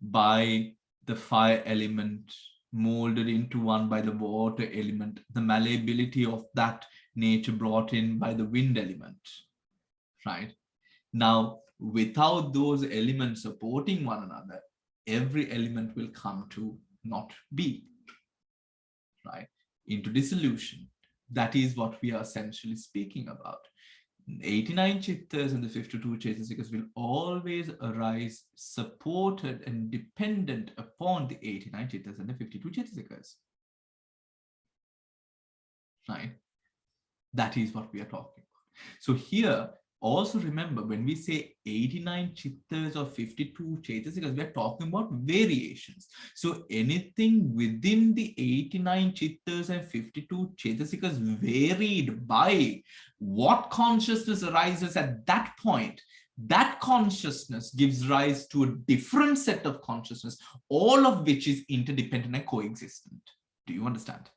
A: by the fire element, molded into one by the water element, the malleability of that nature brought in by the wind element, right? Now, without those elements supporting one another, every element will come to not be, right? Into dissolution. That is what we are essentially speaking about. 89 chittas and the 52 chaitasikas will always arise supported and dependent upon the 89 chittas and the 52 chaitasikas. Right? That is what we are talking about. So here, also remember, when we say 89 chittas or 52 chaitasikas, we are talking about variations. So anything within the 89 chittas and 52 chaitasikas varied by what consciousness arises at that point That consciousness gives rise to a different set of consciousness, all of which is interdependent and coexistent. Do you understand?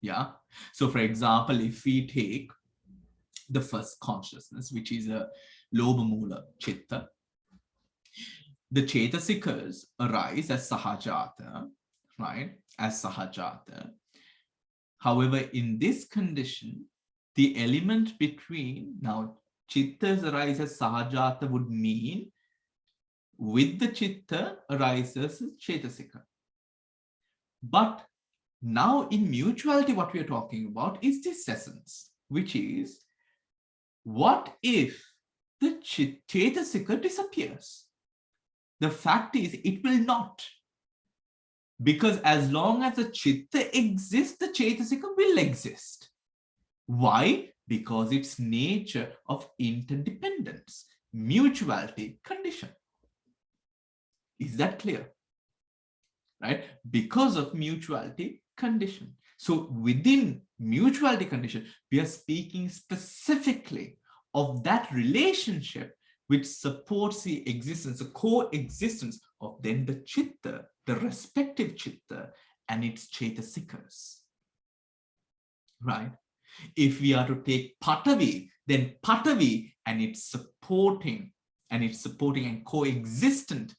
A: Yeah. So for example, if we take the first consciousness, which is a Lobha Mula Chitta, the Chetasikas arise as Sahajata, right? As Sahajata. However, in this condition, the element between, now Chittas arise as Sahajata would mean with the Chitta arises Chetasika. But now in mutuality, what we are talking about is this essence, which is, what if the Chetasika disappears? The fact is, it will not. Because as long as the Chitta exists, the Chetasika will exist. Why? Because it's nature of interdependence, mutuality condition. Is that clear? Right? Because of mutuality condition. So within mutuality condition, we are speaking specifically of that relationship which supports the existence, the coexistence of then the Chitta, the respective Chitta, and its Chetasikas. Right? If we are to take Patavi, then Patavi and its supporting and coexistent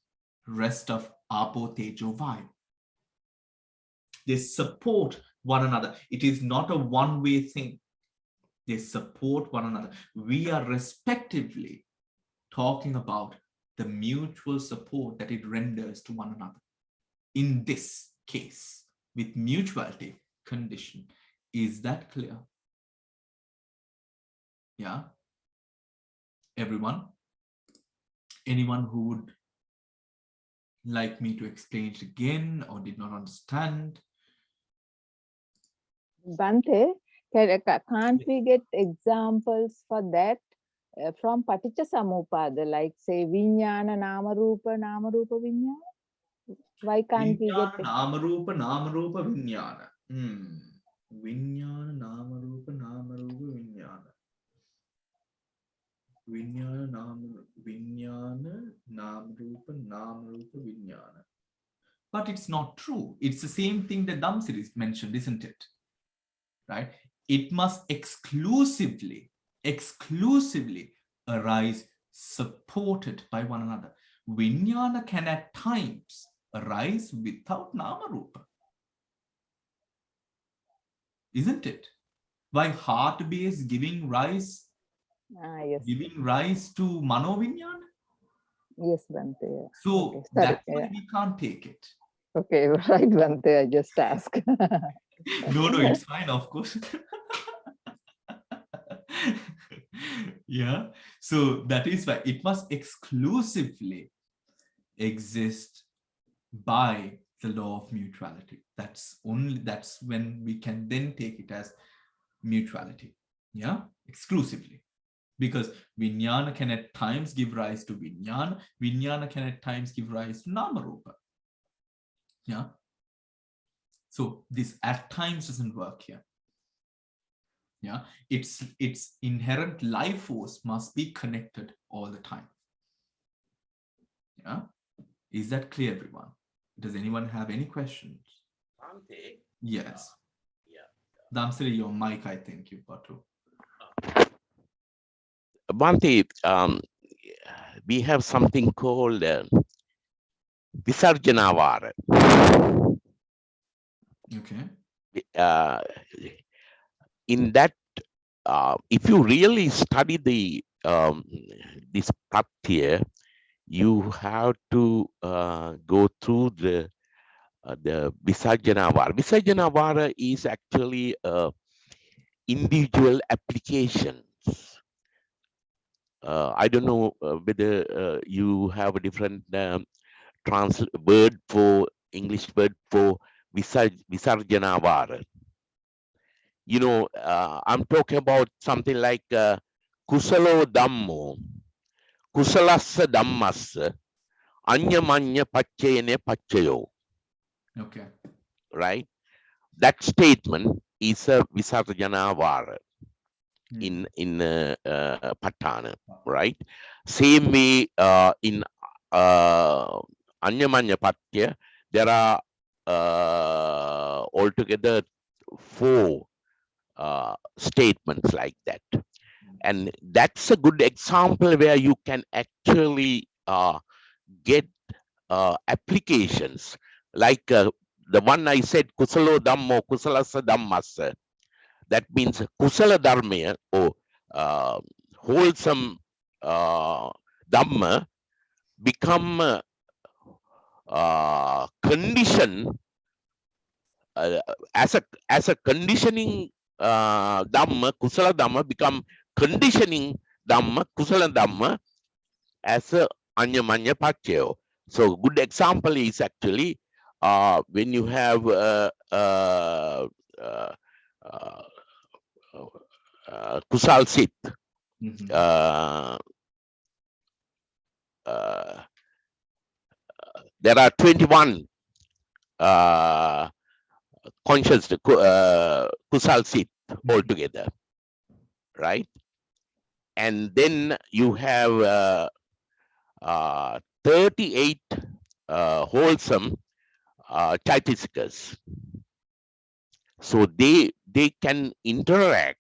A: rest of Apo, Tejo, Vayu. They support one another. It is not a one-way thing. They support one another. We are respectively talking about the mutual support that it renders to one another. In this case, with mutuality condition. Is that clear? Yeah. Everyone? Anyone who would like me to explain it again or did not understand?
D: Bhante, can't we get examples for that from Paticca like say Vijnana Namarupa Vijnana? Why can't we get
A: Namarupa Vijnana? Vijnana Namarupa Vijnana. Vijnana Namarupa Vijnana. But it's not true. It's the same thing that Dhamma series mentioned, isn't it? Right? It must exclusively arise supported by one another. Vijnana can at times arise without Namarupa. Isn't it? Why heart-based giving rise to Mano Vijnana?
D: Yes, Bhante.
A: So
D: okay,
A: that's why we can't take it.
D: Okay, right, Bhante, I just ask.
A: No, it's fine, of course. Yeah, so that is why it must exclusively exist by the law of mutuality. That's when we can then take it as mutuality. Yeah, exclusively. Because Vijnana can at times give rise to Vijnana. Vijnana can at times give rise to Namarupa. Yeah. So this at times doesn't work here. Yeah. Its inherent life force must be connected all the time. Yeah. Is that clear, everyone? Does anyone have any questions?
C: Bhante?
A: Yes.
C: Yeah.
A: Damsiri, your mic, I think you've got to.
C: Bhante, we have something called Visarjanavara.
A: Okay.
C: In that, if you really study the this path here, you have to go through the Visarjanavara. Visarjanavara is actually individual applications. I don't know whether you have a different English word for Visarjanavara. You know, I'm talking about something like Kusalo Dhammo, Kusalassa Dhammassa, Anyamanya Pachayane Pachayo.
A: Okay.
C: Right? That statement is a Visarjanavara. in Patthana, right? Same way in Anyamanya Patya, there are altogether 4 statements like that. And that's a good example where you can actually get applications like the one I said, Kusalo Dhammo, Kusalasa Dhammasa. That means Kusala Dharma or wholesome Dhamma become condition as a conditioning Dhamma, Kusala Dhamma become conditioning Dhamma, Kusala Dhamma as a Anyamanya Paccaya. So good example is actually when you have Kusal Sit. There are 21 conscious Kusal Sit altogether, right? And then you have 38 wholesome Chaitasikas. So they can interact,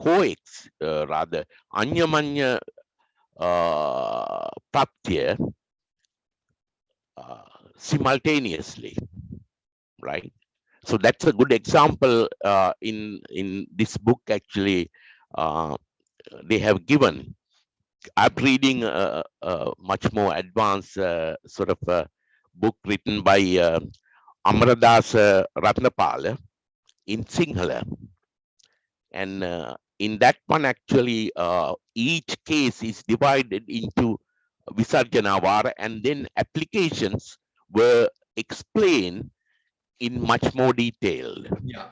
C: coexist, rather, Anyamanya Pratyaya simultaneously, right? So that's a good example in this book. Actually, they have given. I'm reading a much more advanced sort of a book written by Amaradas Ratnapala in Sinhala, and in that one actually each case is divided into Visarjanavara, and then applications were explained in much more detail.
A: Yeah,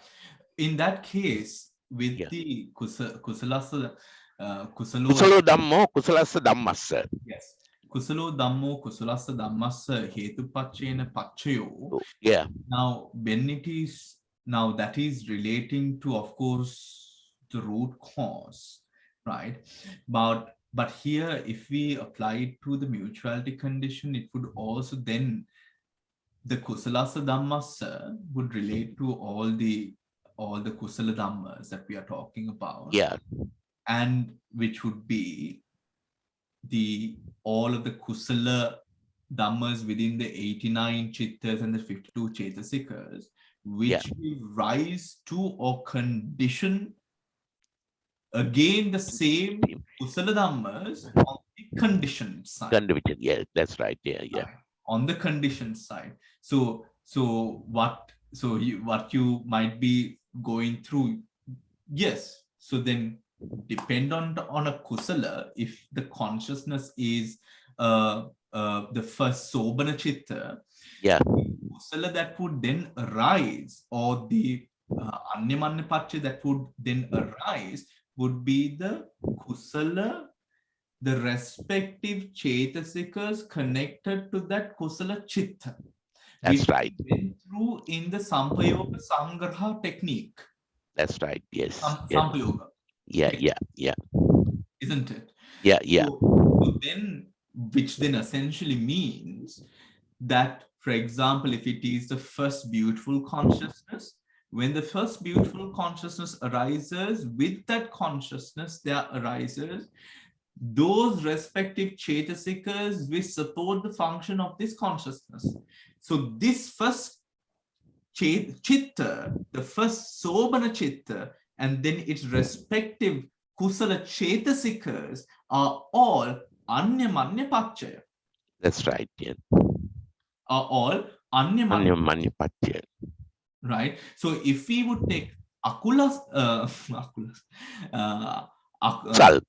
A: in that case, with the Kusalo
C: Dhammo, Kusalasa Dhammasa.
A: Yes. Kusalo Dhammo, Kusalasa Dhammasa, Hetupachena Pachayo.
C: Yeah.
A: Now, when it is, now that is relating to, of course, the root cause, right? But here, if we apply it to the mutuality condition, it would also then, the Kusalasa Dhammasa would relate to all the Kusala Dhammas that we are talking about.
C: Yeah.
A: And which would be all of the Kusala Dhammas within the 89 Chittas and the 52 Chetasikas, which we rise to or condition again the same Kusala Dhammas on the conditioned side.
C: Condition, yeah, that's right. Yeah.
A: Right. On the conditioned side. So what you might be going through, yes. So then depend on a Kusala, if the consciousness is the first Sobana Chitta, the Kusala that would then arise, or the Anyamanya Paccaya that would then arise, would be the Kusala, the respective Chetasikas connected to that Kusala Chitta.
C: That's right.
A: Went through in the Sampayoga Sangraha technique.
C: That's right. Yes.
A: Sampayoga.
C: Yeah.
A: Isn't it?
C: Yeah.
A: So then, which then essentially means that, for example, if it is the first beautiful consciousness, when the first beautiful consciousness arises, with that consciousness there arises those respective Chetasikas which support the function of this consciousness. So this first Chitta, the first Sobana Chitta, and then its respective Kusala Chetasikas are all Anyamanya Paccaya.
C: That's right. Yeah.
A: Are all Anyamanya
C: Paccaya.
A: Right. So if we would take Akulas,
C: Akusalo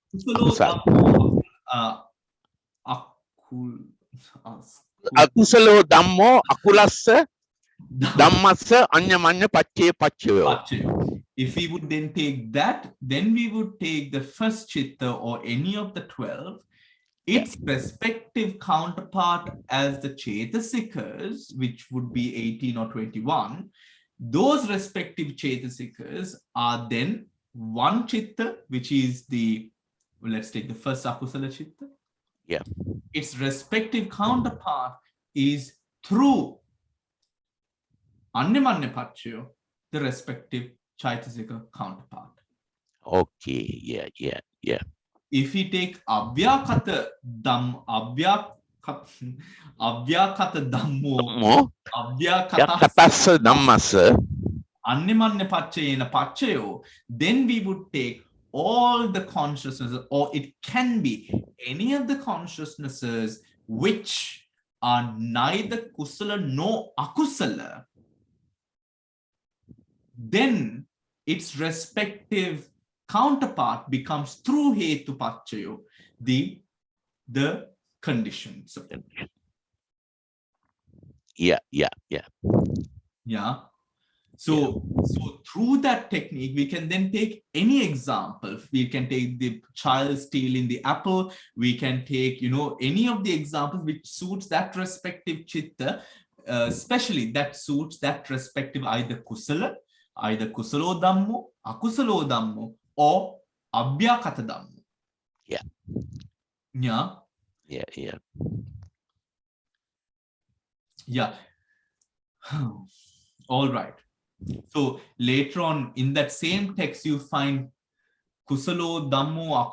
C: Dhammo, Akulasa Dhammasa, Anyamanya Paccaya.
A: If we would then take that, then we would take the first Chitta or any of the 12, its respective counterpart as the Chetasikas, which would be 18 or 21. Those respective Chetasikas are then one chitta, which is the, let's take the first akusala chitta.
C: Yeah.
A: Its respective counterpart is through Anyamanya Paccaya, the respective Chaitasika counterpart.
C: Okay. Yeah. Yeah. Yeah.
A: If we take Abhyakata Dhammo,
C: More.
A: Abhyakata
C: Yakatasa Dhammasa.
A: Anyamanya Paccayena Paccayo, then we would take all the consciousnesses, or it can be any of the consciousnesses which are neither kusala nor akusala, then its respective counterpart becomes through hetu paccayo, the condition.
C: Yeah. Yeah. Yeah.
A: Yeah. So through that technique, we can then take any example. We can take the child stealing the apple. We can take, any of the examples which suits that respective chitta, especially that suits that respective either kusalo dhammo, akusalo dhammo, or abhyakata dhammo.
C: Yeah.
A: Yeah.
C: Yeah. Yeah.
A: Yeah. All right. So later on in that same text, you find kusalo dhammo,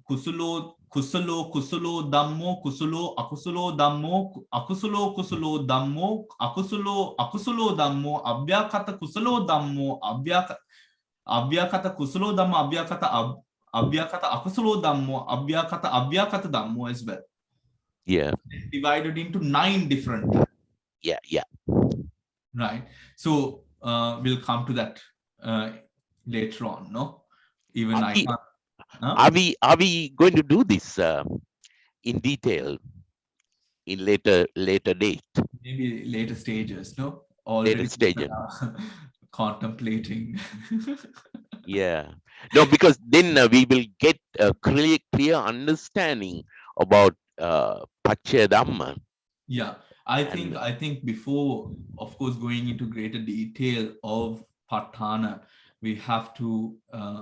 A: kusalo dhammo, kusalo akusalo dhammo, akusalo dhammo, akusalo dhammo, abhyakata kusalo dhammo, abhyakata kusalo dhammo, abhyakata akusalo dhammo, abhyakata dhammo as well.
C: Yeah.
A: Divided into 9 different types.
C: Yeah. Yeah.
A: Right. So we'll come to that later on. No, even I can't.
C: Are we going to do this in detail in later date?
A: Maybe later stages. No, already
C: Later stages.
A: Contemplating.
C: Yeah. No, because then we will get a clear understanding about Paccaya Dhamma.
A: Yeah, I think before, of course, going into greater detail of Patthana, we have to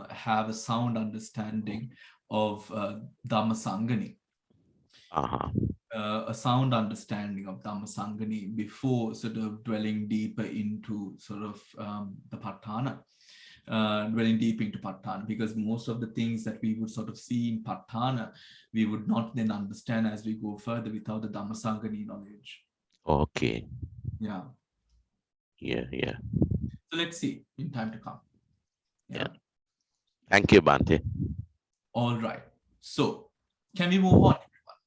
A: have a sound understanding of Dhamma Sangani. A sound understanding of Dhamma Sangani before sort of dwelling deeper into sort of the Patthana. Dwelling deep into Patthana, because most of the things that we would sort of see in Patthana, we would not then understand as we go further without the Dhamma Sangani knowledge.
C: Okay.
A: Yeah.
C: Yeah. Yeah.
A: So let's see in time to come.
C: Yeah. Thank you, Bhante.
A: All right. So can we move on, everyone?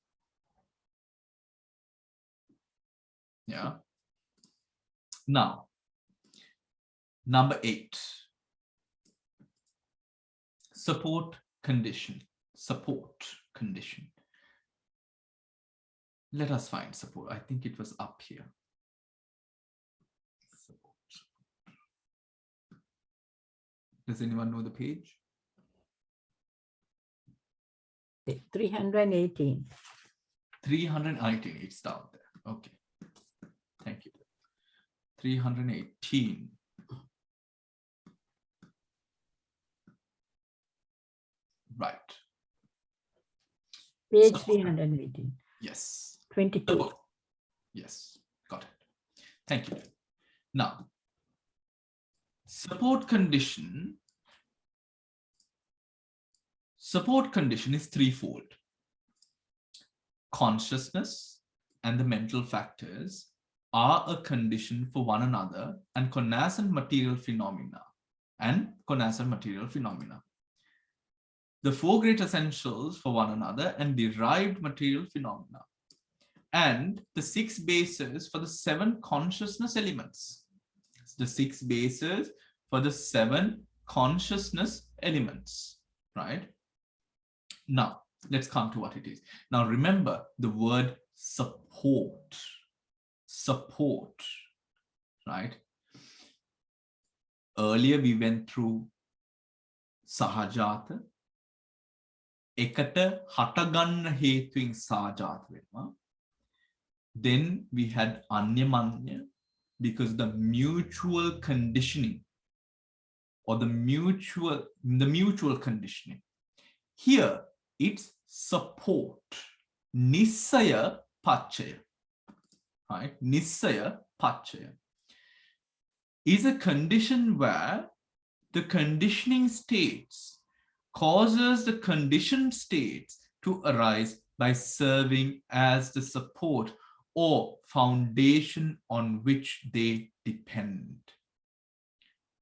A: Yeah. Now, number 8. Support condition. Support condition. Let us find support. I think it was up here. Support. Does anyone know the page?
B: 318.
A: 318. It's down there. Okay. Thank you. 318. Right.
B: Page 318.
A: Yes.
B: 22.
A: Yes. Got it. Thank you. Now, support condition is threefold. Consciousness and the mental factors are a condition for one another and connascent material phenomena. The 4 great essentials for one another and derived material phenomena. And the 6 bases for the 7 consciousness elements. The 6 bases for the 7 consciousness elements, right? Now, let's come to what it is. Now, remember the word support. Support, right? Earlier, we went through Sahajata. Ekata hataganna hetuin Sahajata venwa. Then we had Anyamanya, because the mutual conditioning or the mutual conditioning. Here, it's support. Nissaya Pachaya. Right? Nissaya Pachaya is a condition where the conditioning states causes the conditioned states to arise by serving as the support or foundation on which they depend.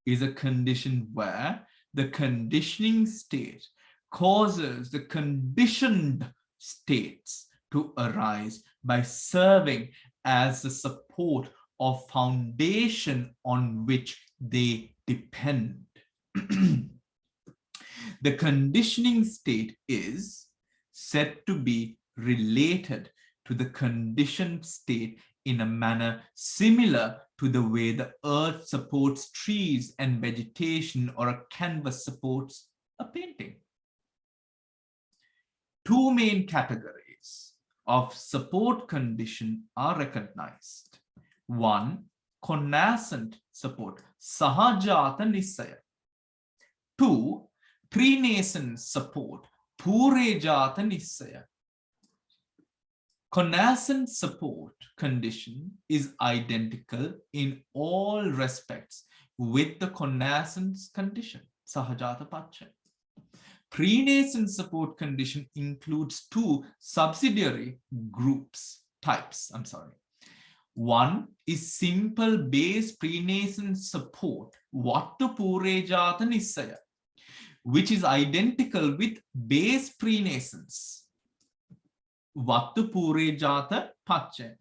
A: Is a condition where the conditioning state causes the conditioned states to arise by serving as the support or foundation on which they depend. The conditioning state is said to be related to the conditioned state in a manner similar to the way the earth supports trees and vegetation or a canvas supports a painting. Two main categories of support condition are recognized. One, connascent support, sahajata nisaya. Two, prenascent support, purejata nisaya. Connascent support condition is identical in all respects with the connascence condition, sahajata pacha. Prenascent support condition includes two subsidiary types. One is simple base prenascent support, vattu purejata nisaya, which is identical with base prenascence, vattu purejata pacha,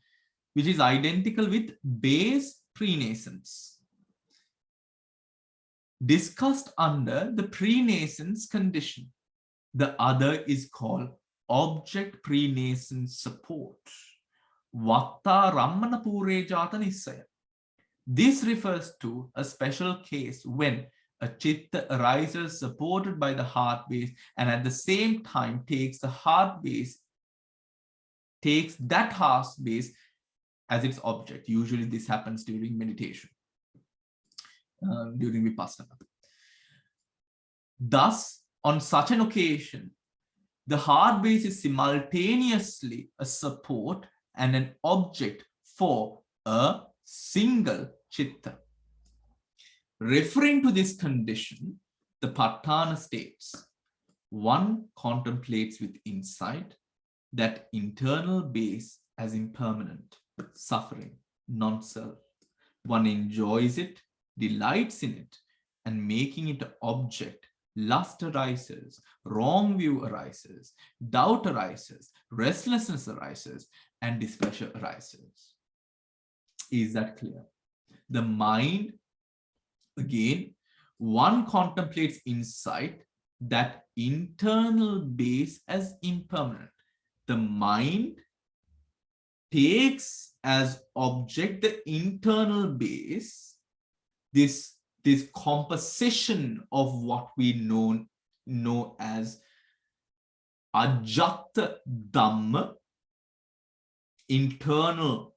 A: which is identical with base prenascence, discussed under the prenascence condition. The other is called object prenascent support, vatta rammana purejata nisaya. This refers to a special case when a chitta arises supported by the heart base and at the same time takes that heart base as its object. Usually this happens during meditation, during vipassana. Thus, on such an occasion, the heart base is simultaneously a support and an object for a single chitta. Referring to this condition, the Patthana states, one contemplates with insight that internal base as impermanent, suffering, non-self. One enjoys it, delights in it, and making it an object, lust arises, wrong view arises, doubt arises, restlessness arises, and displeasure arises. Is that clear? The mind, again, one contemplates insight that internal base as impermanent. The mind takes as object the internal base, this composition of what we know as ajata dhamma, internal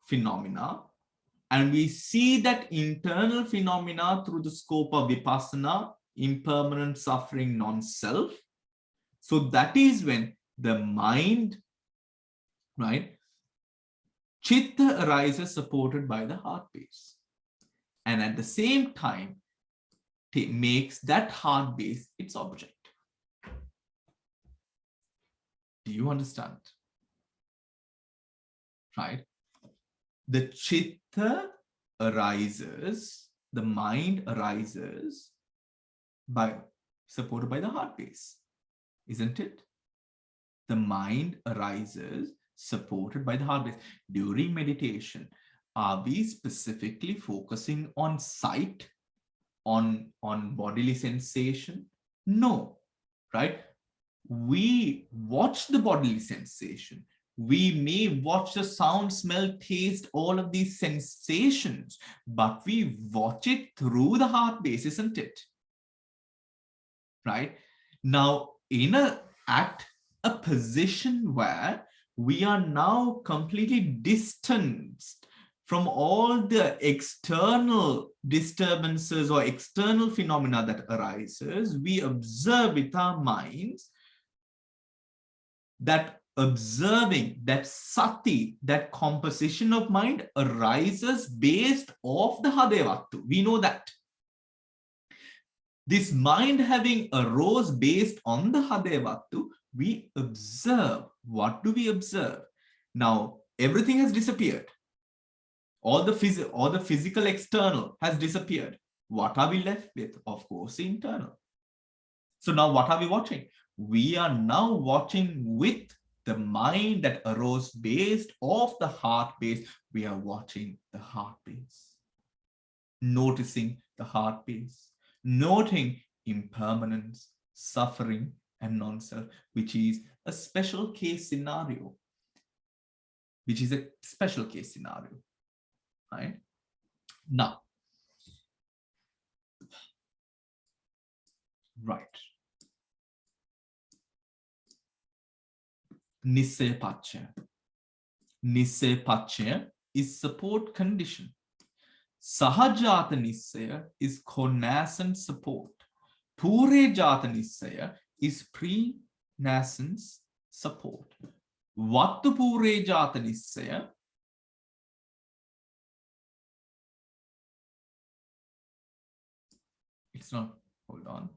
A: phenomena, and we see that internal phenomena through the scope of vipassana, impermanent, suffering, non-self. So that is when the mind, right, chitta arises supported by the heart base, and at the same time makes that heart base its object. Do you understand? Right? The chitta arises, the mind arises by supported by the heart base, isn't it? The mind arises supported by the heart base. During meditation, are we specifically focusing on sight, on bodily sensation? No, right? We watch the bodily sensation. We may watch the sound, smell, taste, all of these sensations, but we watch it through the heart base, isn't it? Right? Now, at a position where we are now completely distanced from all the external disturbances or external phenomena that arises, we observe with our minds that observing, that sati, that composition of mind arises based off the Hadevattu. We know that. This mind having arose based on the Hadevattu, we observe. What do we observe? Now, everything has disappeared. All the physical external has disappeared. What are we left with? Of course, the internal. So now what are we watching? We are now watching with the mind that arose based off the heart base. We are watching the heart base, noticing the heart base, noting impermanence, suffering, and non-self, which is a special case scenario. Right? Now, right. Nissaya Pachaya. Nissaya Pachaya is support condition. Sahajata Nissaya is connascent support. Purejata Nissaya is pre-nascence support. Vattu Purejata Nissaya it's not, hold on.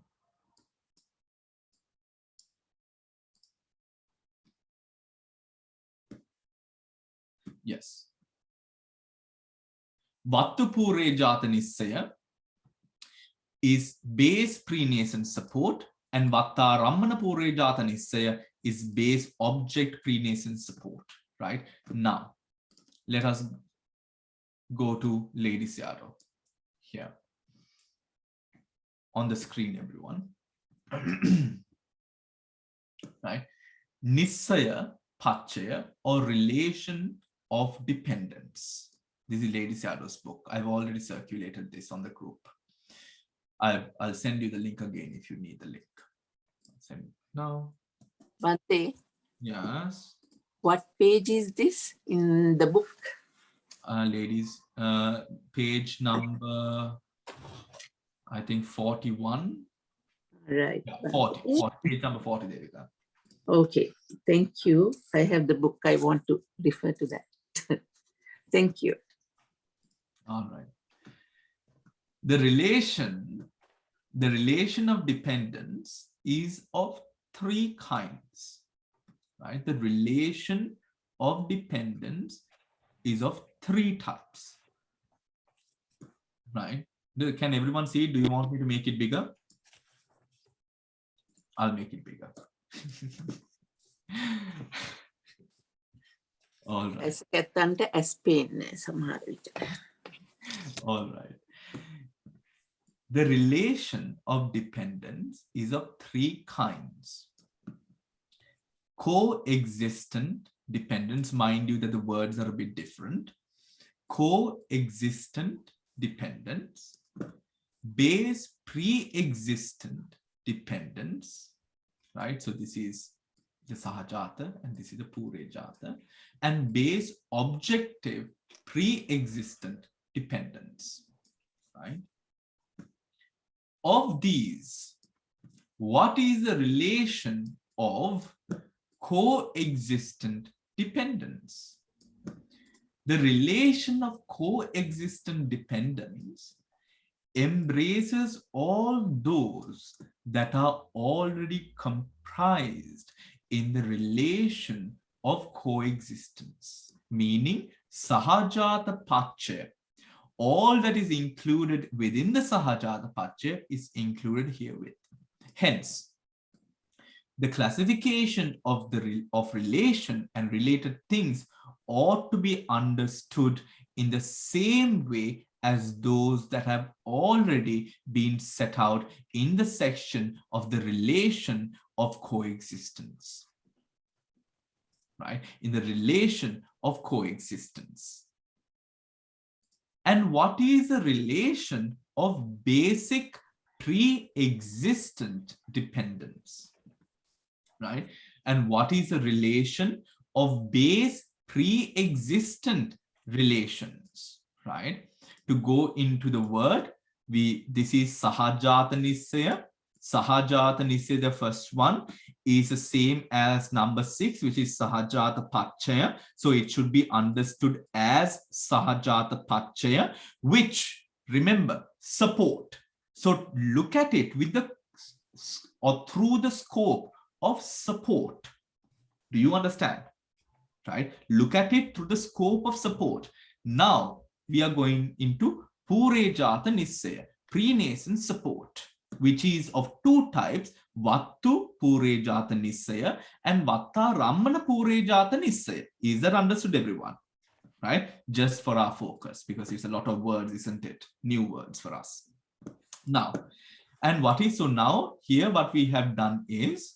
A: Yes. Vattu Purejata Nissaya is base pre-nascent support, and Vatta Rammana Purejata Nissaya is base object pre-nascent support. Right? Now, let us go to Lady Seattle here. On the screen, everyone. Right? Nissaya Pachaya, or relation of dependence. This is Lady Seattle's book. I've already circulated this on the group. I'll send you the link again if you need the link. I'll send it now.
E: Bhante,
A: Yes.
E: what page is this in the book?
A: Ladies, page number, I think 41.
E: Right.
A: Yeah,
E: Bhante.
A: 40, page number 40, there we go.
E: Okay, thank you. I have the book. I want to refer to that. Thank you.
A: All right. The relation of dependence is of three kinds, right? The relation of dependence is of three types, right? Can everyone see it? Do you want me to make it bigger? I'll make it bigger. All right.
E: As Kattanta as pain.
A: All right. The relation of dependence is of three kinds. Coexistent dependence, mind you that the words are a bit different. Coexistent dependence, base pre-existent dependence, right? So this is the Sahajata and this is the Purejata, and base objective pre-existent dependence, right? Of these, what is the relation of coexistent dependence? The relation of coexistent dependence embraces all those that are already comprised in the relation of coexistence, meaning Sahajata Pachaya. All that is included within the Sahajata Pachaya is included herewith. Hence, the classification of relation and related things ought to be understood in the same way as those that have already been set out in the section of the relation of coexistence, right? In the relation of coexistence. And what is the relation of basic pre-existent dependence, right? And what is the relation of base pre-existent relations, right? To go into the word, this is Sahajata Nisaya. Sahajata Nisaya, the first one, is the same as number 6, which is Sahajata Pachaya. So it should be understood as Sahajata Pachaya, which, remember, support. So look at it with the or through the scope of support. Do you understand? Right? Look at it through the scope of support. Now we are going into Purejata Nisaya, pre-nascent support, which is of two types, Vattu Purejata Nisaya and Vatta Rammana Purejata Nisaya. Is that understood, everyone? Right? Just for our focus, because it's a lot of words, isn't it? New words for us. Now, and what is, so now here what we have done is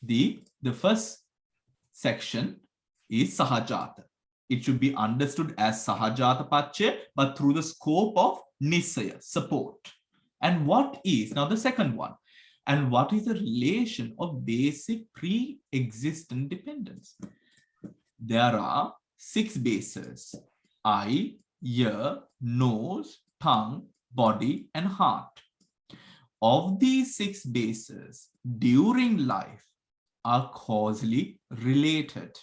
A: the first section is Sahajata. It should be understood as Sahajata Pachya, but through the scope of Nisaya, support. And what is now the second one? And what is the relation of basic pre-existent dependence? There are 6 bases: eye, ear, nose, tongue, body, and heart. Of these 6 bases during life are causally related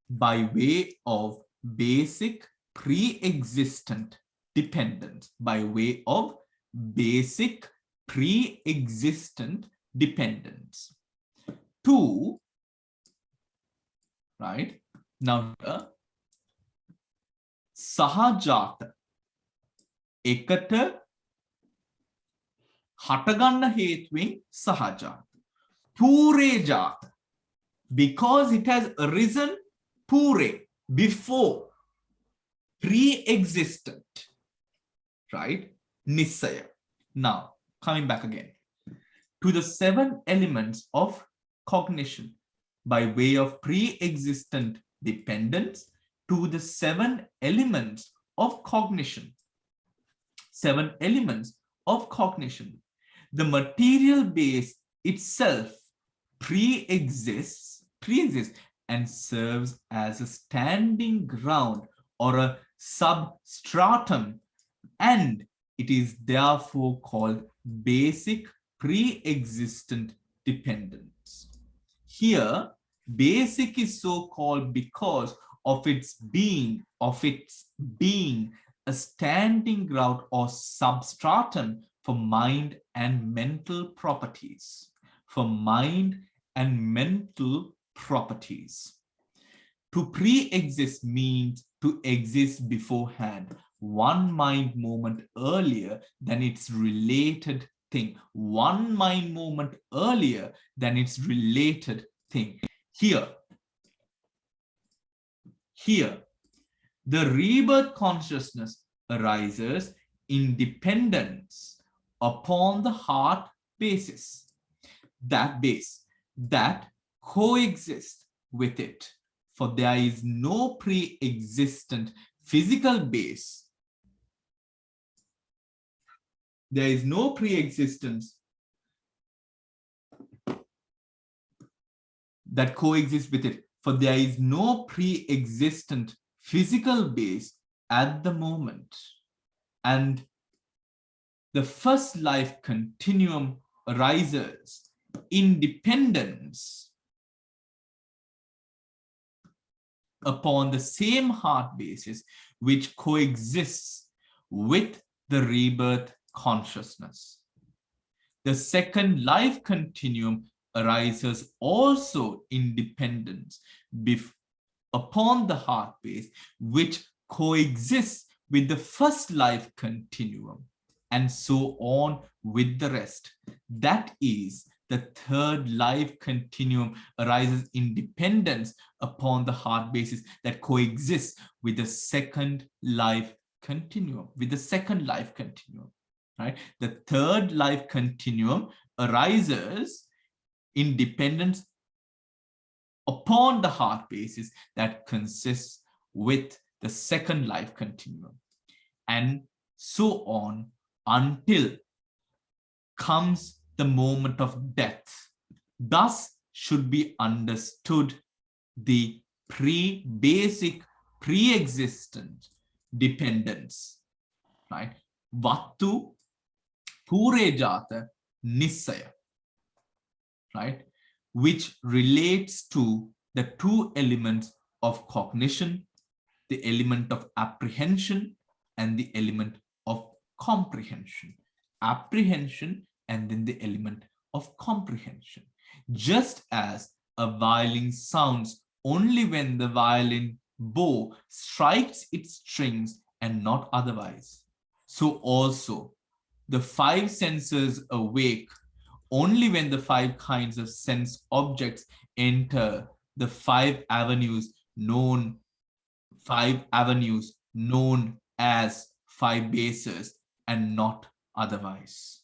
A: by way of basic pre-existent dependence, by way of basic pre-existent dependence. 2, right? Now, Sahajata ekata hataganna hetuවෙන් Sahajata. Purejata, because it has arisen pure, before, pre-existent, right? Nisaya. Now, coming back again to the 7 elements of cognition by way of pre-existent dependence, to the 7 elements of cognition. 7 elements of cognition. The material base itself pre-exists and serves as a standing ground or a substratum, and it is therefore called basic pre-existent dependence. Here, basic is so called because of its being a standing ground or substratum for mind and mental properties. For mind and mental properties. To pre-exist means to exist beforehand, one mind moment earlier than its related thing. One mind moment earlier than its related thing. Here, the rebirth consciousness arises in dependence upon the heart basis. That base that coexists with it, for there is no pre-existent physical base. There is no pre-existence that coexists with it, for there is no pre-existent physical base at the moment. And the first life continuum arises in dependence upon the same heart basis which coexists with the rebirth consciousness. The second life continuum arises also in dependence upon the heart base which coexists with the first life continuum, and so on with the rest. That is, the third life continuum arises in dependence upon the heart basis that coexists with the second life continuum, right? The third life continuum arises in dependence upon the heart basis that consists with the second life continuum, and so on until comes the moment of death. Thus should be understood the basic pre-existent dependence, right? Vattu purejata nisaya, right? Which relates to the two elements of cognition, the element of apprehension and the element of comprehension. Apprehension and then the element of comprehension. Just as a violin sounds only when the violin bow strikes its strings and not otherwise, so also the five senses awake only when the five kinds of sense objects enter the five avenues known as five bases and not otherwise.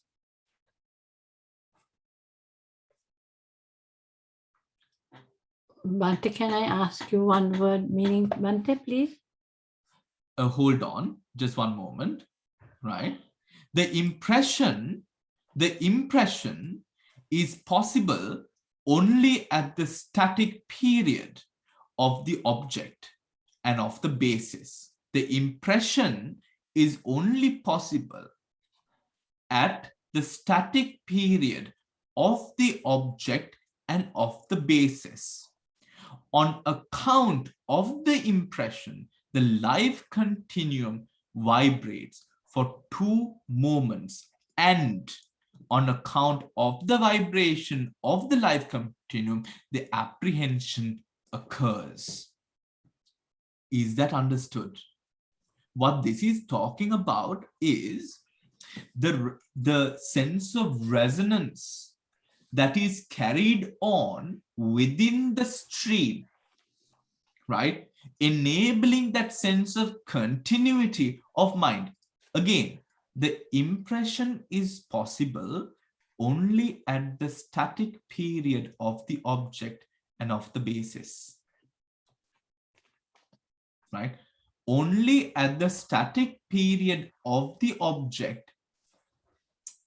F: Bhante, can I ask you one word meaning, Bhante, please?
A: Hold on, just one moment, right? The impression is possible only at the static period of the object and of the basis. The impression is only possible at the static period of the object and of the basis. On account of the impression, the life continuum vibrates for 2 moments, and on account of the vibration of the life continuum, the apprehension occurs. Is that understood? What this is talking about is the sense of resonance that is carried on within the stream, right? Enabling that sense of continuity of mind. Again, the impression is possible only at the static period of the object and of the basis, right? Only at the static period of the object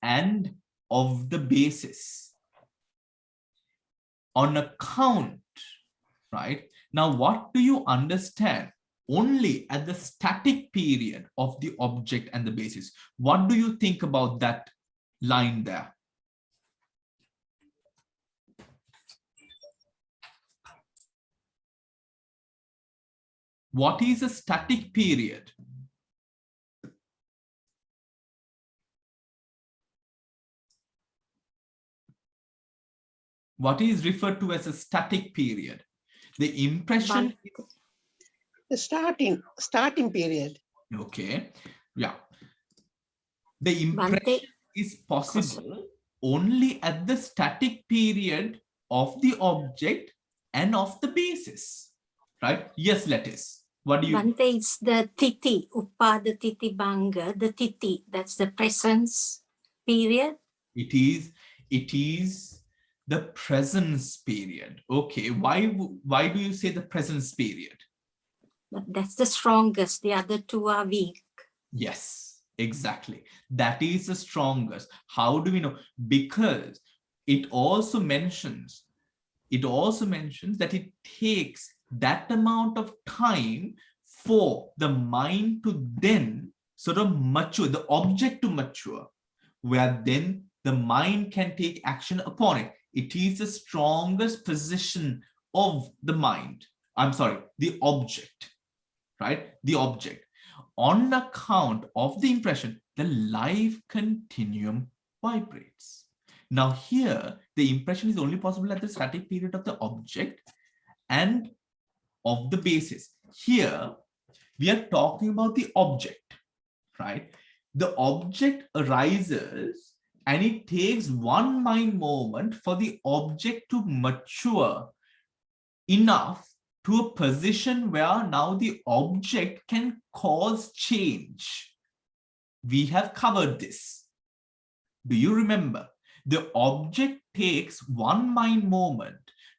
A: and of the basis. On account, right? Now, what do you understand? Only at the static period of the object and the basis. What do you think about that line there? What is a static period? What is referred to as a static period? The impression.
B: The starting period.
A: Okay. Yeah. The impression is possible only at the static period of the object and of the basis. Right? Yes, Lettuce. What do you?
G: Bhante, it's the titi, upada titi banga, the titi, that's the presence period.
A: It is the presence period. Okay. Why do you say the presence period?
G: But that's the strongest, the other two are weak.
A: Yes, exactly. That is the strongest. How do we know? Because it also mentions that it takes that amount of time for the mind to then sort of mature, the object to mature, where then the mind can take action upon it. It is the strongest position of the mind. I'm sorry, the object, right? The object. On account of the impression, the life continuum vibrates. Now here, the impression is only possible at the static period of the object and of the basis. Here, we are talking about the object, right? The object arises and it takes one mind moment for the object to mature enough to a position where now the object can cause change. We have covered this. Do you remember? The object takes one mind moment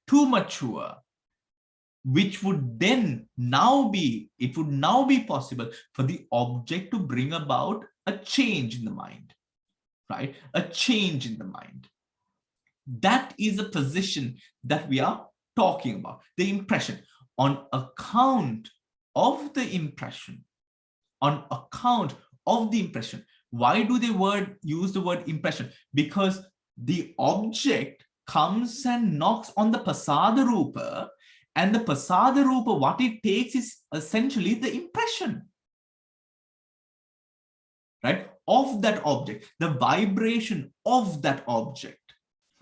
A: to mature, which would then now be possible for the object to bring about a change in the mind, right? A change in the mind. That is a position that we are talking about, the impression. On account of the impression, on account of the impression. Why do they use the word impression? Because the object comes and knocks on the pasada rupa, and the pasada rupa, what it takes is essentially the impression, right, of that object, the vibration of that object,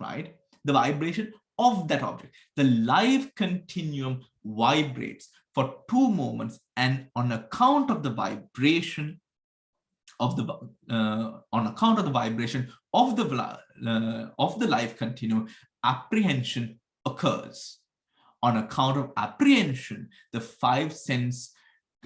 A: right? The vibration of that object. The life continuum vibrates for 2 moments, and on account of the vibration of the life continuum, apprehension occurs. On account of apprehension, the 5 sense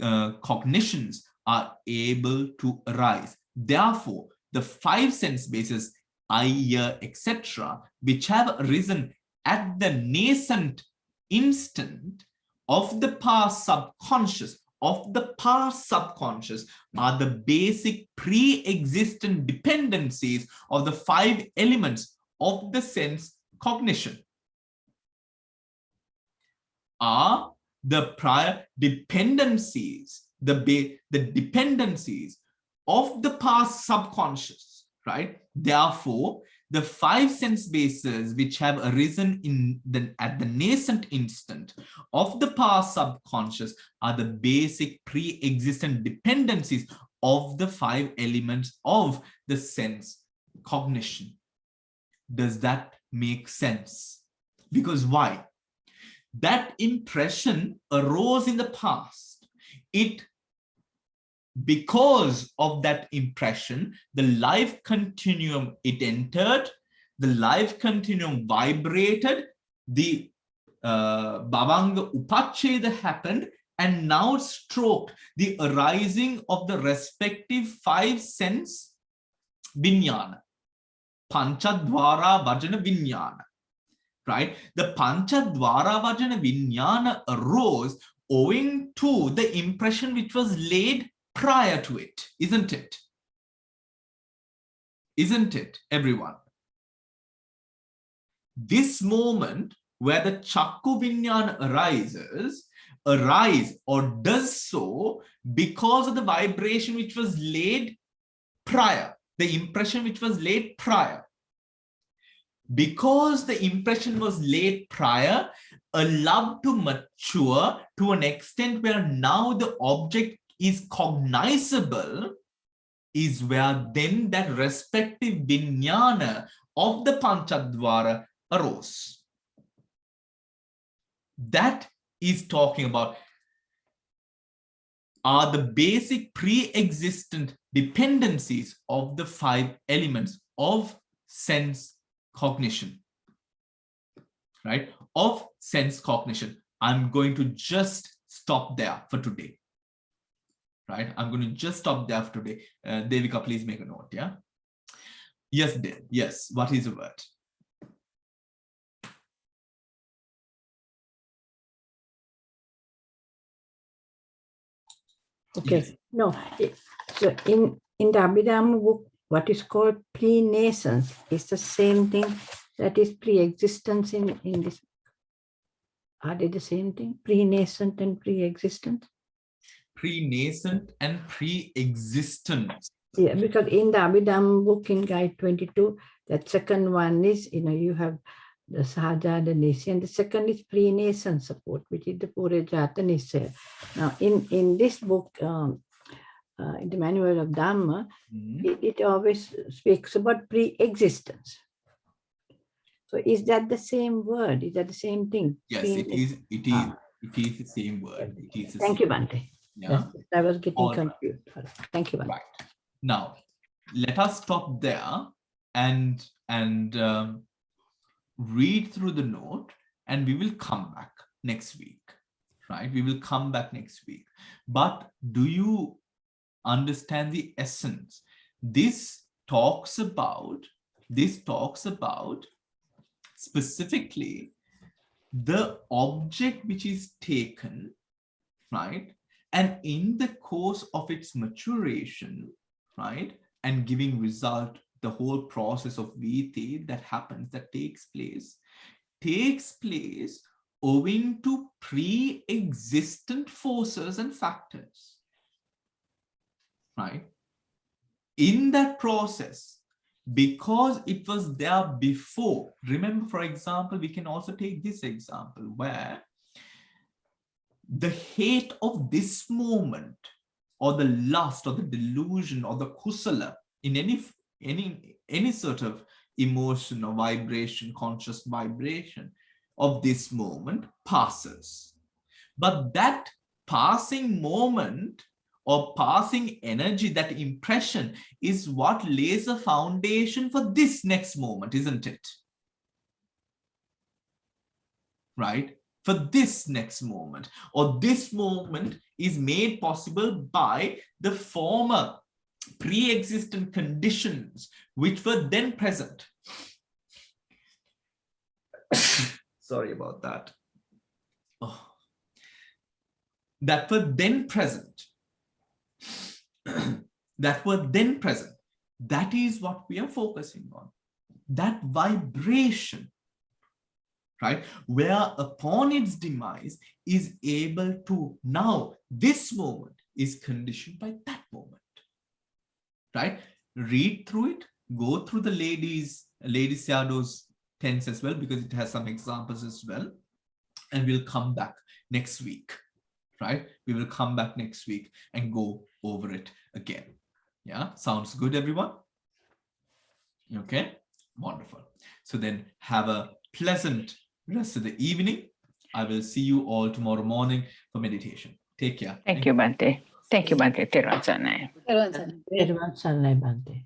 A: cognitions are able to arise. Therefore, the 5 sense bases, eye, ear, etc., which have arisen at the nascent instant of the past subconscious, are the basic pre-existent dependencies of the 5 elements of the sense cognition. Are the prior dependencies, the dependencies of the past subconscious, right? Therefore, the 5 sense bases which have arisen at the nascent instant of the past subconscious are the basic pre-existent dependencies of the 5 elements of the sense cognition. Does that make sense? Because why? That impression arose in the past. Because of that impression, the life continuum, it entered, the life continuum vibrated, the Bhavanga Upacheda happened, and now stroked the arising of the respective 5 sense vinyana, Panchadvara Vajana Vinyana, right? The Panchadvara Vajana Vinyana arose owing to the impression which was laid prior to it, isn't it? Isn't it, everyone? This moment where the Chakku Vinyana arise or does so because of the vibration which was laid prior, the impression which was laid prior. Because the impression was laid prior, allowed to mature to an extent where now the object is cognizable, is where then that respective vinyana of the Panchadvara arose. That is talking about are the basic pre-existent dependencies of the 5 elements of sense cognition, right? Of sense cognition. I'm going to just stop there for today. Right, I'm going to just stop there for today. Devika, please make a note, yeah? Yes, Dev. Yes, what is the word?
F: Okay.
A: Yes.
F: No. So in the Abhidhamma book, what is called pre-nascence is the same thing that is pre-existence in this. Are they the same thing? Pre-nascent and pre-existence?
A: Pre-nascent and pre-existence.
F: Yeah, because in the Abhidhamma book in Guide 22, that second one is, you have the Sahaja, the Nisi, and the second is pre-nascent support, which is the Purajata Nisaya. Now, in this book, in the Manual of Dhamma, it always speaks about pre-existence. So is that the same word? Is that the same thing?
A: Yes, it is the same word. It is
F: Thank you, Bhante.
A: Yeah.
F: I was getting
A: All
F: confused. Thank you, Bhante.
A: Right. Now, let us stop there and read through the note, and we will come back next week, right? We will come back next week. But do you understand the essence? This talks about specifically the object which is taken, right? And in the course of its maturation, right, and giving result, the whole process of viti that happens, that takes place owing to pre-existent forces and factors, right? In that process, because it was there before, remember, for example, we can also take this example where the hate of this moment, or the lust, or the delusion, or the kusala, in any sort of emotion or vibration, conscious vibration of this moment passes. But that passing moment or passing energy, that impression, is what lays a foundation for this next moment, isn't it? Right? For this next moment, or this moment is made possible by the former pre-existent conditions which were then present. Sorry about that. Oh. That were then present. That were then present. That is what we are focusing on. That vibration, right? Where upon its demise is able to, now this moment is conditioned by that moment, right? Read through it, go through the Lady Sayadaw's tense as well, because it has some examples as well. And we'll come back next week, right? We will come back next week and go over it again. Yeah, sounds good, everyone? Okay, wonderful. So then have a pleasant rest of the evening. I will see you all tomorrow morning for meditation. Take care.
H: Thank you, Bhante. Thank you, Bhante. Tērā
F: Everyone, Bhante.